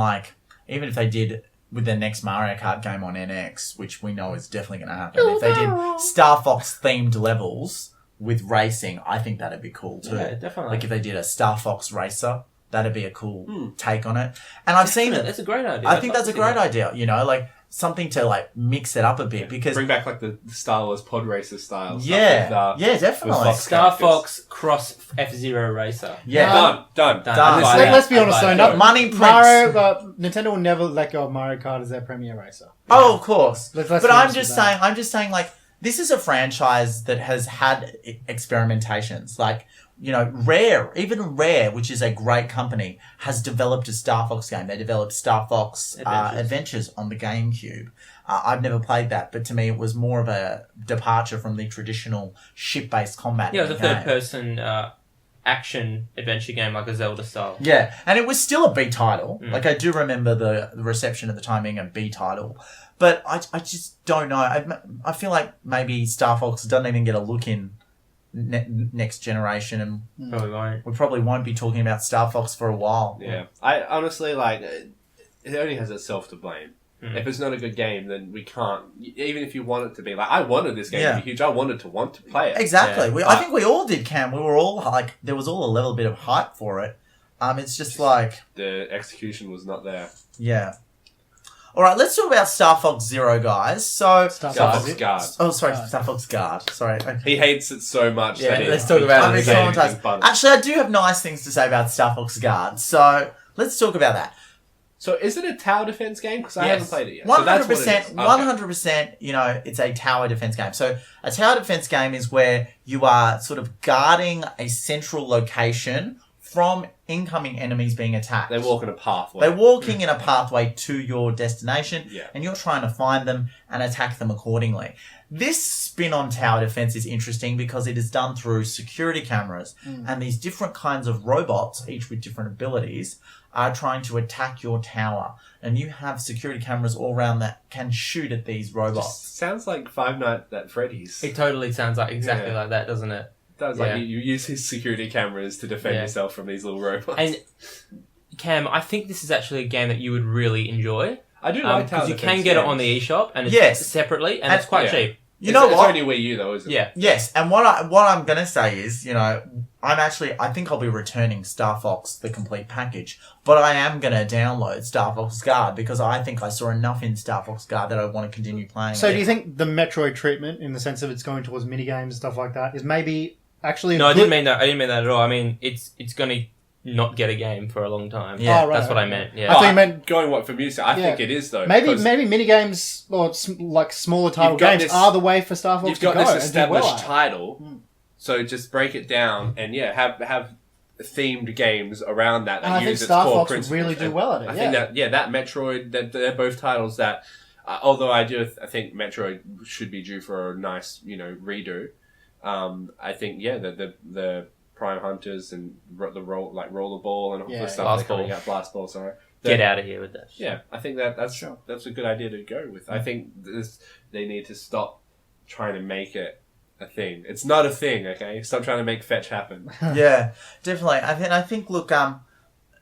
if they did with their next Mario Kart game on NX, which we know is definitely going to happen. If they did Star Fox themed levels with racing, I think that'd be cool too. Yeah, definitely. Like if they did a Star Fox racer, that'd be a cool take on it. And I've seen it. That's a great idea. I think that's a great idea. You know, like something to like mix it up a bit because Bring back like the Star Wars pod racer style. yeah, Stuff with, yeah, definitely. Fox Star characters. Fox cross F-Zero Racer. Yeah, Done. Done. Let's be honest though. it. Money prints. Nintendo will never let go of Mario Kart as their premier racer. Oh, of course. Let's But be I'm honest just with that. saying, like, this is a franchise that has had experimentations. Like, you know, Rare, which is a great company, has developed a Star Fox game. They developed Star Fox Adventures on the GameCube. I've never played that, but to me it was more of a departure from the traditional ship-based combat. Yeah, it was a game. third-person action adventure game, like a Zelda style. Yeah, and it was still a B title. Like, I do remember the reception at the time being a B title. But I just don't know. I feel like maybe Star Fox doesn't even get a look in next generation, and Probably won't. we probably won't be talking about Star Fox for a while. Yeah. I honestly, like, it only has itself to blame. If it's not a good game, then we can't. Even if you want it to be, like, I wanted this game to be huge. I wanted to want to play it. Exactly. Yeah. I think we all did, Cam. We were all like, there was all a level bit of hype for it. It's just like, The execution was not there. yeah. All right, let's talk about Star Fox Zero, guys. So, Star Star Fox. Fox Guard. oh, sorry, Star Fox Guard. Sorry. He hates it so much. Yeah, that let's talk about I'm it again. traumatized. Actually, I do have nice things to say about Star Fox Guard. So, let's talk about that. So is it a tower defense game? Because I Yes. haven't played it yet. 100%, So 100%, you know, it's a tower defense game. So a tower defense game is where you are sort of guarding a central location from incoming enemies being attacked. They walk in a pathway. They're walking in a pathway to your destination, Yeah. and you're trying to find them and attack them accordingly. This spin on tower defense is interesting because it is done through security cameras, and these different kinds of robots, each with different abilities, are trying to attack your tower. And you have security cameras all around that can shoot at these robots. Just sounds like Five Nights at Freddy's. It totally sounds like exactly Yeah. like that, doesn't it? Does Yeah. like you use his security cameras to defend Yeah. yourself from these little robots. And Cam, I think this is actually a game that you would really enjoy. I do like tower Because you defense can get it games. on the eShop and it's Yes. separately and And- it's quite yeah. cheap. You know it's what? only Wii U though, isn't it? Yeah. Yes, and what I'm going to say is, you know, I think I'll be returning Star Fox, the complete package, but I am going to download Star Fox Guard because I think I saw enough in Star Fox Guard that I want to continue playing So it. do you think the Metroid treatment, in the sense of it's going towards minigames and stuff like that, is maybe actually No, I good... didn't mean that. I didn't mean that at all. I mean, it's going to not get a game for a long time. Yeah. Oh, right, That's what I okay. meant. I Yeah. thought you meant Going what for music? I Yeah. think it is though. maybe because minigames or like smaller title You've got games this- are the way for Star Fox you've to got go this and do established well at. title, so just break it down and have themed games around that And I think use its Star core Fox would principles. really do And well at it. I think that Metroid, that they're both titles that, although I think Metroid should be due for a nice, you know, redo. I think the Prime Hunters and the rollerball and all Yeah, the stuff Blast they're coming Ball. out, Blast Ball, sorry. Get out of here with that. Yeah, I think that's Sure. that's a good idea to go with. I think they need to stop trying to make it a thing. It's not a thing, okay? Stop trying to make fetch happen. Yeah, definitely. I think, look,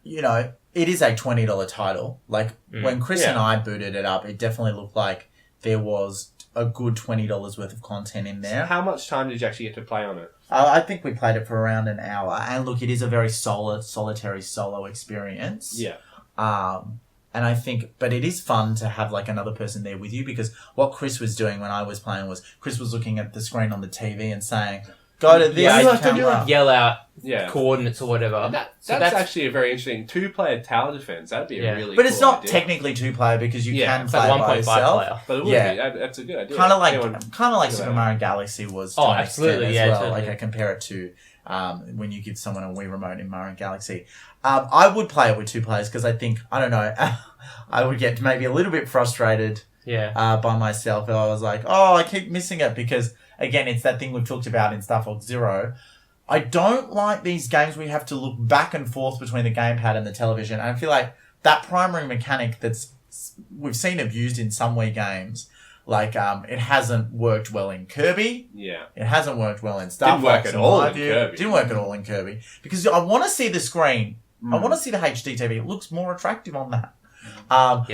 you know, it is a $20 title. Like, when Chris and I booted it up, it definitely looked like there was a good $20 worth of content in there. How much time did you actually get to play on it? I think we played it for around an hour. And look, it is a very solitary solo experience. Yeah. And I think, but it is fun to have like another person there with you, because what Chris was doing when I was playing was Chris was looking at the screen on the TV and saying, go to this camera. Yell out Yeah. coordinates or whatever. That's So actually a very interesting two-player tower defense. That'd be a really But it's cool not idea. technically two-player because you Yeah, can It's play like it by 1.5 yourself. player. But it would Yeah. be. That's a good idea. Kind of like Anyone- Super Mario Galaxy was to Oh, an absolutely, extent as yeah, well. totally. Like I compare it to when you give someone a Wii remote in Mario Galaxy. I would play it with two players because I think, I don't know, I would get maybe a little bit frustrated Yeah. by myself. I was like, oh, I keep missing it because, again, it's that thing we've talked about in Star Fox Zero. I don't like these games where you have to look back and forth between the gamepad and the television. And I feel like that primary mechanic we've seen abused in some Wii games. Like, it hasn't worked well in Kirby. Yeah. It hasn't worked well in Star Didn't work Fox at all in Kirby. Kirby. Didn't work at all in Kirby. Because I want to see the screen. I want to see the HD TV. It looks more attractive on that.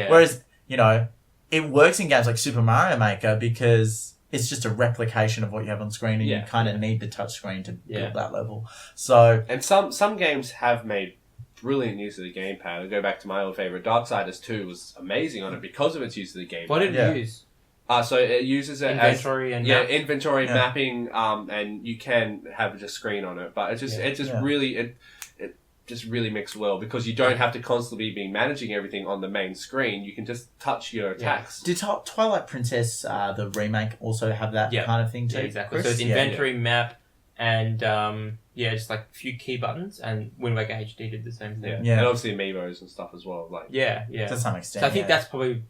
Whereas, it works in games like Super Mario Maker because it's just a replication of what you have on screen, and you kind of need the touchscreen to build that level. So, and some games have made brilliant use of the gamepad. I'll go back to my old favorite. Darksiders 2 was amazing on it because of its use of the gamepad. What did it use? So it uses it inventory as inventory mapping, and you can have just screen on it, but it just really mixed well because you don't have to constantly be managing everything on the main screen. You can just touch your attacks. Did Twilight Princess, the remake, also have that kind of thing too? Yeah, exactly. Chris? So it's inventory, map, and just like a few key buttons, and Wind Waker HD did the same thing. And obviously amiibos and stuff as well. To some extent. So I think that's probably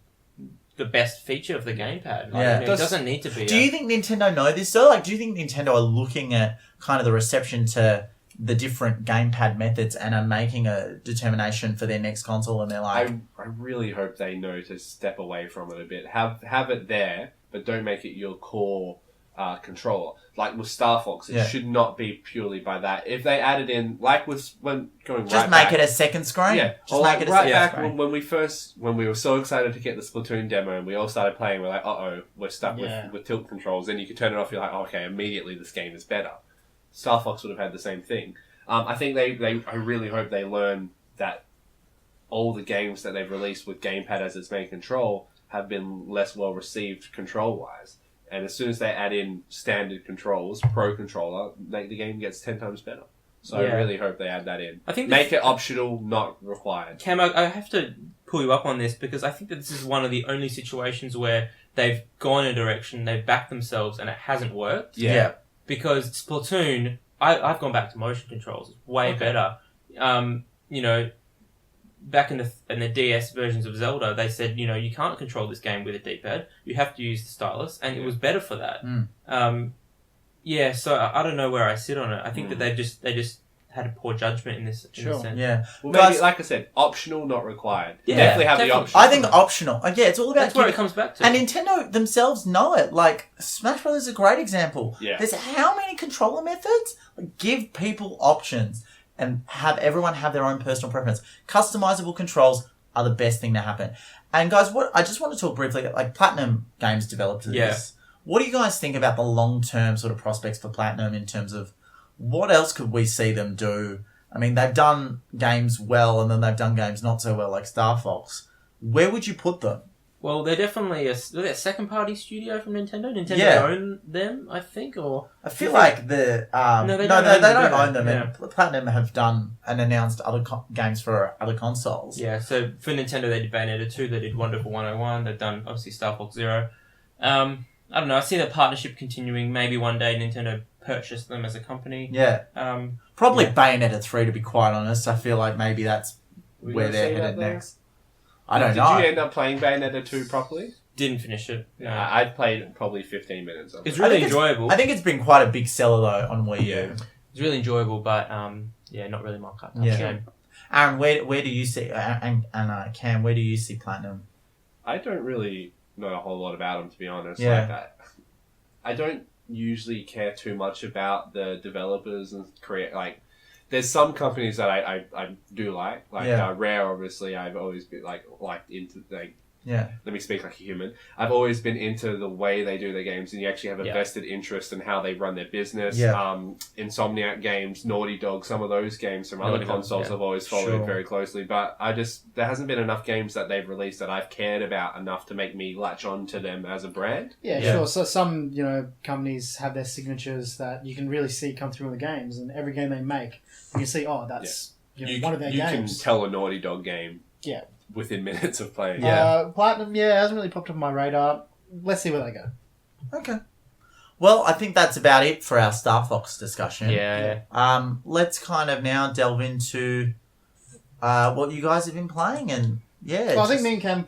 the best feature of the gamepad. It doesn't need to be. Do you think Nintendo know this though? Like, do you think Nintendo are looking at kind of the reception to the different gamepad methods and are making a determination for their next console, and they're like... I really hope they know to step away from it a bit. Have it there, but don't make it your core controller. Like with Star Fox, it should not be purely by that. If they added in, like with when going just make it a second screen. Yeah, just make it a second screen. When we were so excited to get the Splatoon demo and we all started playing, we're like, we're stuck with tilt controls. Then you could turn it off. You're like, okay, immediately this game is better. Star Fox would have had the same thing. I think I really hope they learn that all the games that they've released with gamepad as its main control have been less well received control wise. And as soon as they add in standard controls, Pro Controller, the game gets 10 times better. So I really hope they add that in. I think make it optional, not required. Cam, I have to pull you up on this because I think that this is one of the only situations where they've gone a direction, they've backed themselves, and it hasn't worked. Yeah. Because Splatoon, I've gone back to motion controls. It's way better. Back in the DS versions of Zelda, they said, you can't control this game with a D-pad. You have to use the stylus, and it was better for that. So I don't know where I sit on it. I think that they just had a poor judgment in this sense. Yeah. Well, maybe, like I said, optional, not required. Yeah, definitely have the option. I think optional. It's all about... That's where it comes back to. And Nintendo themselves know it. Like, Smash Bros. Is a great example. Yeah. There's how many controller methods? Give people options and have everyone have their own personal preference. Customizable controls are the best thing to happen. And guys, I just want to talk briefly, like Platinum Games developed this. What do you guys think about the long-term sort of prospects for Platinum in terms of what else could we see them do? I mean, they've done games well and then they've done games not so well, like Star Fox. Where would you put them? Well, they're definitely a second-party studio from Nintendo. Nintendo own them, I think, or... I feel like the... no, they don't own them. Yeah. And Platinum have done and announced other games for other consoles. Yeah, so for Nintendo, they did Bayonetta 2, they did Wonderful 101, they've done, obviously, Star Fox Zero. I don't know, I see the partnership continuing. Maybe one day Nintendo purchase them as a company. Yeah. Probably Bayonetta 3, to be quite honest. I feel like maybe that's where they're headed next. I don't know. Did you end up playing Bayonetta 2 properly? Didn't finish it. No. I played probably 15 minutes of it. It's really enjoyable. I think it's been quite a big seller, though, on Wii U. It's really enjoyable, but, not really my cup of game. Aaron, where do you see... And Cam, where do you see Platinum? I don't really know a whole lot about them, to be honest. Yeah. Like, I don't usually care too much about the developers and create... Like, there's some companies that I do like Rare. Obviously, I've always been liked into let me speak like a human. I've always been into the way they do their games, and you actually have a vested interest in how they run their business. Insomniac Games, Naughty Dog, some of those games from other consoles I've always followed very closely. But there hasn't been enough games that they've released that I've cared about enough to make me latch on to them as a brand. Yeah, sure. So some companies have their signatures that you can really see come through in the games, and every game they make, you can see, that's one of their games. You can tell a Naughty Dog game. Yeah. Within minutes of playing. Platinum, hasn't really popped up on my radar. Let's see where they go. Okay. Well, I think that's about it for our Star Fox discussion. Yeah. Let's kind of now delve into what you guys have been playing, and I think me and Cam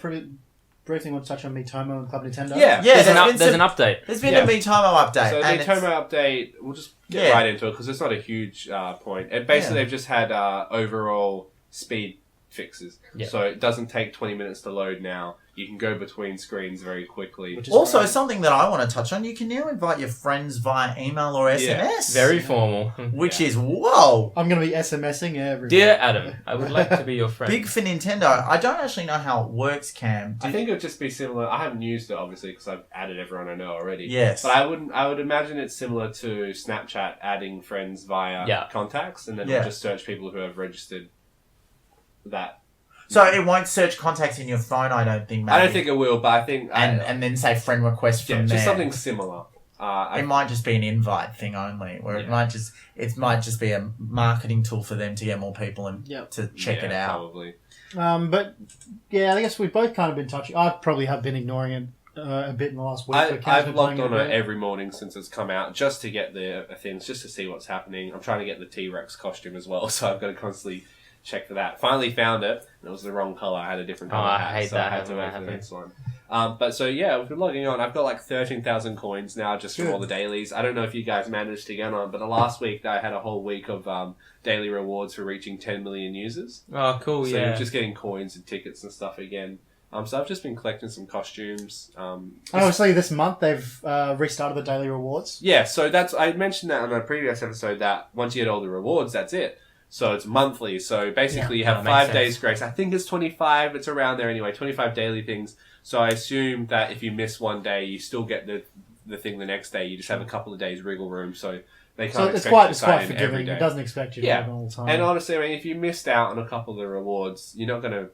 briefly want to touch on Miitomo and Club Nintendo? Yeah, There's an update. There's been a Miitomo update. So the and Miitomo update, we'll just get right into it because it's not a huge point. And basically, they've just had overall speed fixes. Yeah. So it doesn't take 20 minutes to load now. You can go between screens very quickly. Also, something that I want to touch on, you can now invite your friends via email or SMS. Very formal. Which is, whoa! I'm going to be SMSing every Dear Adam, I would like to be your friend. Big for Nintendo. I don't actually know how it works, Cam. I think it would just be similar. I haven't used it, obviously, because I've added everyone I know already. Yes. But I would imagine it's similar to Snapchat adding friends via contacts, and then it'll just search people who have registered that. So it won't search contacts in your phone, I don't think, maybe. I don't think it will, but I think... And then say friend request from there. just something similar. It might just be an invite thing only, where it might just be a marketing tool for them to get more people and to check it out. Probably. But yeah, I guess we've both kind of been touching. I probably have been ignoring it a bit in the last week. I've logged on it every morning since it's come out just to get the things, just to see what's happening. I'm trying to get the T-Rex costume as well, so I've got to constantly check for that. Finally found it, and it was the wrong colour. I had a different colour hat, I hate so that. I had to wait for the next one. But so yeah, we've been logging on. I've got like 13,000 coins now just from all the dailies. I don't know if you guys managed to get on, but the last week I had a whole week of daily rewards for reaching 10 million users. Oh, cool! So you're just getting coins and tickets and stuff again. So I've just been collecting some costumes. Obviously, this month they've restarted the daily rewards. Yeah, so I mentioned that on a previous episode that once you get all the rewards, that's it. So it's monthly. So basically you have 5 days grace. I think it's 25. It's around there anyway. 25 daily things. So I assume that if you miss one day, you still get the thing the next day. You just have a couple of days wriggle room. So they can't expect you to sign in every forgiving. day. It doesn't expect you to have it all the time. And honestly, I mean, if you missed out on a couple of the rewards, you're not going to...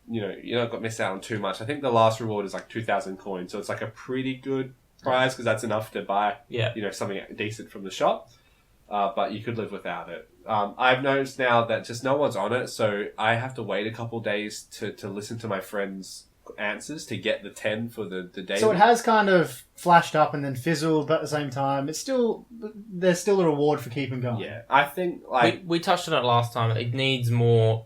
you're not going to miss out on too much. I think the last reward is like 2,000 coins. So it's like a pretty good prize because that's enough to buy something decent from the shop. But you could live without it. I've noticed now that just no one's on it, so I have to wait a couple days to listen to my friends' answers to get the 10 for the daily. So it has kind of flashed up and then fizzled, but at the same time, there's still a reward for keeping going. Yeah, I think we touched on it last time. It needs more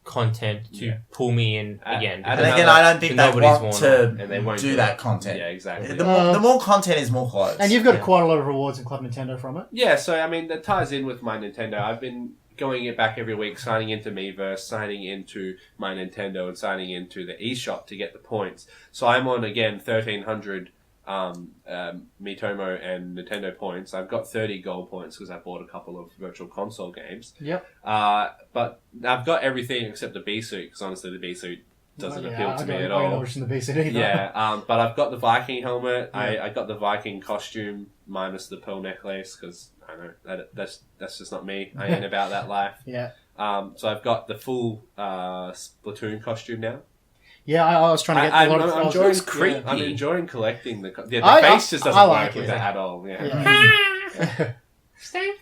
content to pull me in again. And again, I don't think they want to do that content. Yeah, exactly. The more content is more clothes. And you've got quite a lot of rewards in Club Nintendo from it. Yeah, so I mean, that ties in with My Nintendo. I've been going it back every week, signing into Miiverse, signing into My Nintendo, and signing into the eShop to get the points. So I'm on, again, 1,300 Miitomo and Nintendo points. I've got 30 gold points because I bought a couple of virtual console games. Yep. But I've got everything except the B-suit because honestly the B-suit doesn't appeal to me at all. The B-suit either. Yeah, but I've got the Viking helmet. Yeah. I got the Viking costume minus the pearl necklace because I know that's just not me. I ain't about that life. Yeah. So I've got the full Splatoon costume now. Yeah, I was trying to get a lot of... I'm enjoying collecting the face just doesn't work with it at all. Yeah. Stay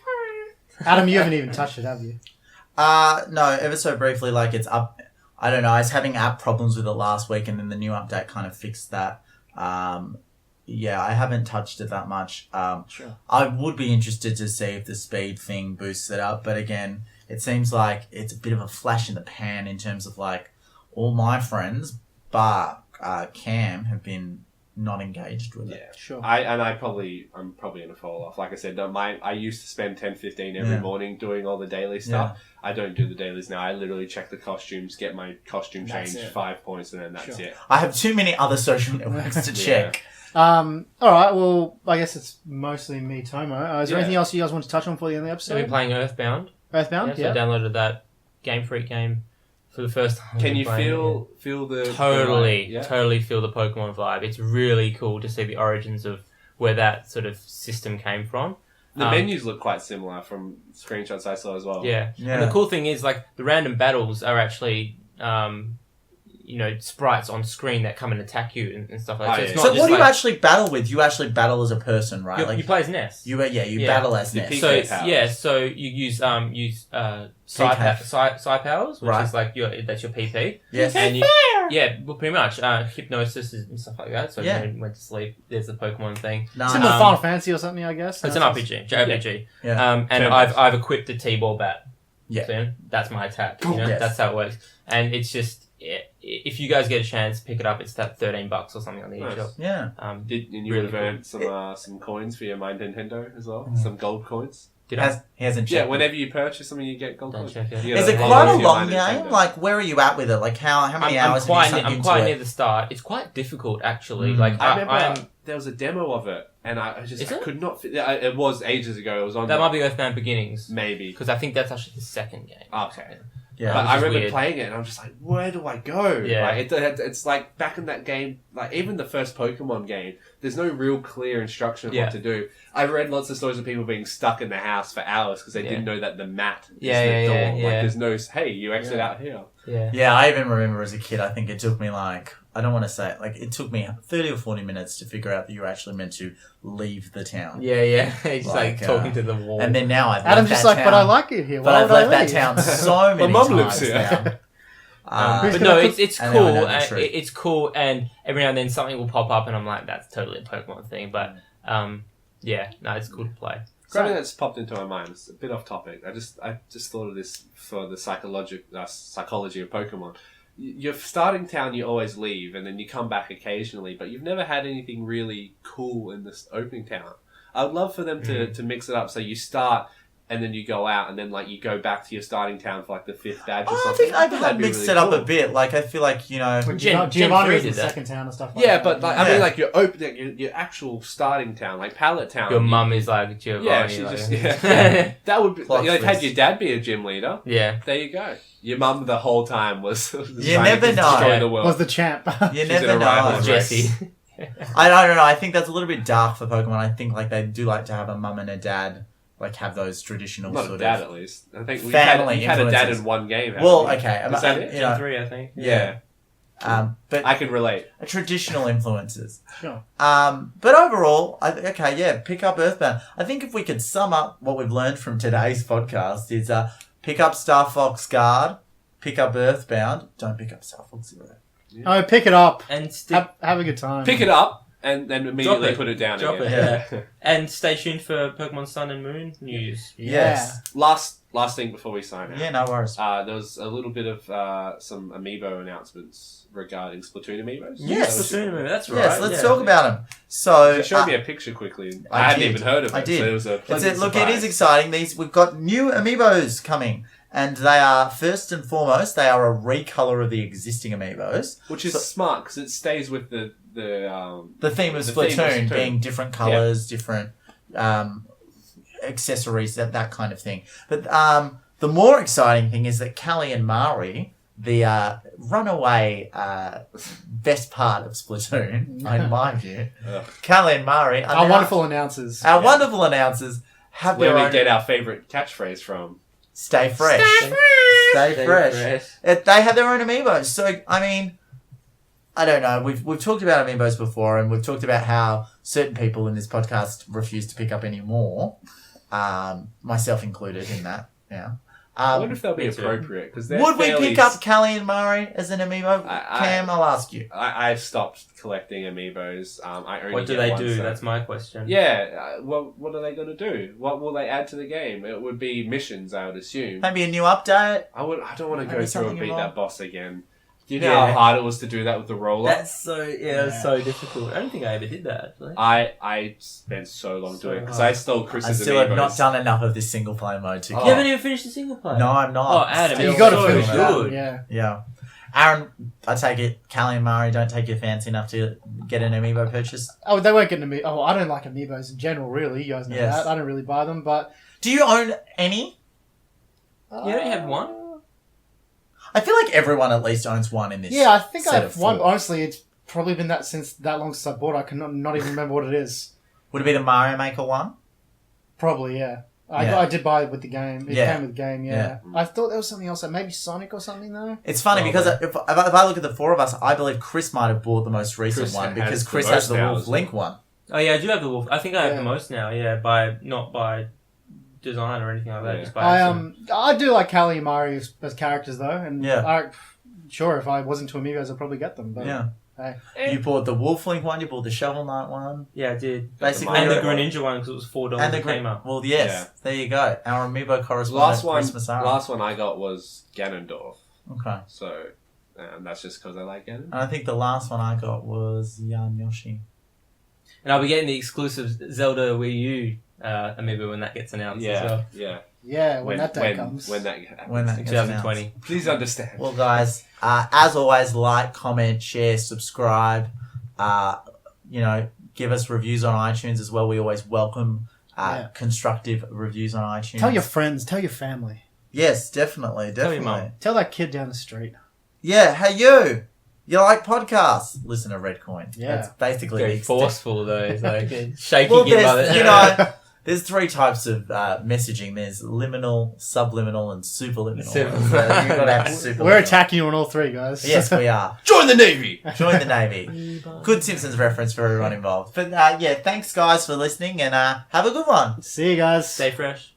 Adam, you haven't even touched it, have you? No, ever so briefly, like it's up. I don't know. I was having app problems with it last week, and then the new update kind of fixed that. Yeah, I haven't touched it that much. Sure. I would be interested to see if the speed thing boosts it up, but again, it seems like it's a bit of a flash in the pan in terms of like all my friends, bar Cam, have been not engaged with it. Yeah, sure. I'm probably gonna fall off. Like I said, I used to spend 10-15 every morning doing all the daily stuff. Yeah. I don't do the dailies now. I literally check the costumes, get my costume changed, 5 points, and then that's it. I have too many other social networks to check. All right. Well, I guess it's mostly Miitomo. Is there anything else you guys want to touch on for the end of the episode? I've been playing Earthbound. Earthbound. So I downloaded that Game Freak game for the first time. Can you feel the totally feel the Pokemon vibe? It's really cool to see the origins of where that sort of system came from. The menus look quite similar from screenshots I saw as well. Yeah. And the cool thing is, like, the random battles are actually, sprites on screen that come and attack you and stuff like that. So, it's not so what do you actually battle with? You actually battle as a person, right? You play as Ness. You battle as Ness. So you use psi powers, which is like that's your PP. Yes. And pretty much hypnosis and stuff like that. So when to sleep, there's the Pokemon thing. Similar to Final Fantasy or something, I guess. It's an RPG, JRPG. Yeah. And I've equipped a T-ball bat. Yeah. So that's my attack. That's how it works. And it's just if you guys get a chance, pick it up. It's that $13 or something on the Nice. eShop. Yeah. And you really would have earned some coins for your My Nintendo as well, Mm. some gold coins. Did I? He hasn't Yeah, checked. whenever you purchase something, you get gold Don't coins. check it. You Is gotta it log quite a into your My long game? Nintendo. Like, where are you at with it? Like, how many hours have you sunk I'm into quite it? near the start. It's quite difficult, actually. Mm. Like I remember I'm, there was a demo of it, and I Is it? could not fit. It was ages ago. It was on that might be Earthbound Beginnings maybe. because I think that's actually the second game. Okay. Yeah. But which I is remember weird. playing it, and I'm just like, where do I go? Yeah. Like, it's like back in that game, like even the first Pokemon game, there's no real clear instruction of Yeah. what to do. I've read lots of stories of people being stuck in the house for hours because they Yeah. didn't know that the mat is Yeah, the yeah, door. yeah, Like, yeah. there's no, hey, you exit out here. Yeah. Yeah, I even remember as a kid, I think it took me like, I don't want to say it, like it took me 30 or 40 minutes to figure out that you were actually meant to leave the town. Yeah. He's Like, talking to the wall. And then now I've Adam's left just that like, town, but I like it here. but Why I've would I left that leave? town so many mum times lives here. now. but no, it's and then I cool. know the truth. It's cool, and every now and then something will pop up, and I'm like, that's totally a Pokemon thing. But yeah, no, it's cool to play. Something that's popped into my mind. It's a bit off topic. I just thought of this for the psychology of Pokemon. Your starting town, you always leave, and then you come back occasionally. But you've never had anything really cool in this opening town. I would love for them to mix it up. So you start, and then you go out, and then like you go back to your starting town for like the 5th badge or I something. think I've That'd be mixed really it up cool. a bit. Like, I feel like, you know... When Gen Giovanni 3 was in did the that. second town and stuff like Yeah, that. but like I mean, like your actual starting town, like Pallet Town. Your mum is like Giovanni. Yeah, she like, just that would be. Plot Like, had twist. your dad be a gym leader. yeah. There you go. Your mum the whole time was. was You trying never to know. destroy the world. was the champ. You She's never in a know. rivalry. Jesse. I don't know. I think that's a little bit dark for Pokemon. I think like they do like to have a mum and a dad, like have those traditional Not a sort dad, of... at least. I think we've family had a dad influences. in one game. haven't Well, we? okay. Is that it? You know, Gen 3, I think. yeah. But I can relate. traditional influences. Sure. But overall, pick up Earthbound. I think if we could sum up what we've learned from today's podcast is pick up Star Fox Guard, pick up Earthbound, don't pick up Star Fox Zero. Oh, pick it up. And stick. Have a good time. Pick it up and then immediately it. put it down Drop again. it, And stay tuned for Pokemon Sun and Moon news. Yes. Last thing before we sign out. Yeah, no worries. There was a little bit of some amiibo announcements regarding Splatoon amiibos. Yes. Splatoon, that's right. Yes, let's yeah. talk about them. So You showed me a picture quickly. I I hadn't did. even heard of it. I did. So it was a It's pleasant look, it surprise. is exciting. We've got new amiibos coming, and they are first and foremost they are a recolor of the existing amiibos. Which is So- smart because it stays with the The theme of The theme of Splatoon Splatoon. being different colors, different accessories, that kind of thing. But the more exciting thing is that Callie and Mari, the runaway best part of Splatoon, in my view, Ugh. Callie and Mari, Our wonderful announcers. our wonderful announcers, have where their we own. get our favourite catchphrase from. Stay fresh. Stay fresh. They have their own amiibos. So, I mean, I don't know. We've talked about amiibos before, and we've talked about how certain people in this podcast refuse to pick up any more, myself included in that. Yeah. I wonder if they'll be me too. appropriate because Would we pick up Callie and Mari as an amiibo? Cam, I'll ask you. I stopped collecting amiibos. I only What do get they one, do? so- That's my question. Yeah. What are they going to do? What will they add to the game? It would be missions, I would assume. Maybe a new update. I don't want to Maybe go through something and beat involved. that boss again. Do you know Yeah. how hard it was to do that with the roller? That's so that's so difficult. I don't think I ever did that actually. I spent so long So doing it because hard. I stole I Chris's still have amiibos. not done enough of this single player mode to Oh. You haven't even finished the single player. No, I'm not. Oh, Adam, Still You got to so finish doing that. good. Yeah. Yeah. Aaron, I take it Callie and Mari don't take you fancy enough to get an amiibo purchase. Oh, they won't get an amiibo. Oh, I don't like amiibos in general, really. You guys know Yes. that. I don't really buy them, but... Do you own any? You only have one? I feel like everyone at least owns one in this. Yeah, I think I set have of one. four. Honestly, it's probably been that since that long since I bought it. I can not even remember what it is. Would it be the Mario Maker one? Probably, yeah. Yeah. I did buy it with the game. It Yeah. came with the game, yeah. I thought there was something else, maybe Sonic or something, though. It's funny Oh, because man. if I look at the four of us, I believe Chris might have bought the most recent Chris one has because the Chris most has the now, Wolf isn't Link he? one. Oh yeah, I do have the wolf. I think I have Yeah. the most now. Yeah, not by design or anything like that. Yeah. Just by I do like Callie and Mario as characters, though. And Yeah. sure, if I wasn't to Amiibos, I'd probably get them. But Yeah. Hey. You bought the Wolf Link one, you bought the Shovel Knight one. Yeah, I did. Basically, And the you're- Greninja one because it was $4 and the that came up. Well, yes. Yeah. There you go. Our Amiibo correspondent, Last one Chris Massaro. I got was Ganondorf. Okay. So And that's just because I like Ganon. And I think the last one I got was Yan Yoshi. And I'll be getting the exclusive Zelda Wii U amiibo when that gets announced as well. Yeah. Yeah, when that day comes. When that happens. When that In gets 2020. announced. Please understand. Well, guys, as always, like, comment, share, subscribe. Give us reviews on iTunes as well. We always welcome constructive reviews on iTunes. Tell your friends, tell your family. Yes, definitely. Tell your mum. Tell that kid down the street. Yeah, hey you! You like podcasts? Listen to Red Coin. Yeah. That's basically Very the forceful though. It's like shaking Well, it by the there's 3 types of messaging. There's liminal, subliminal, and superliminal. Super- So you've got to have superliminal. We're attacking you on all 3, guys. Yes, we are. Join the Navy! Join the Navy. Good Simpsons reference for everyone involved. But thanks guys for listening, and have a good one. See you guys. Stay fresh.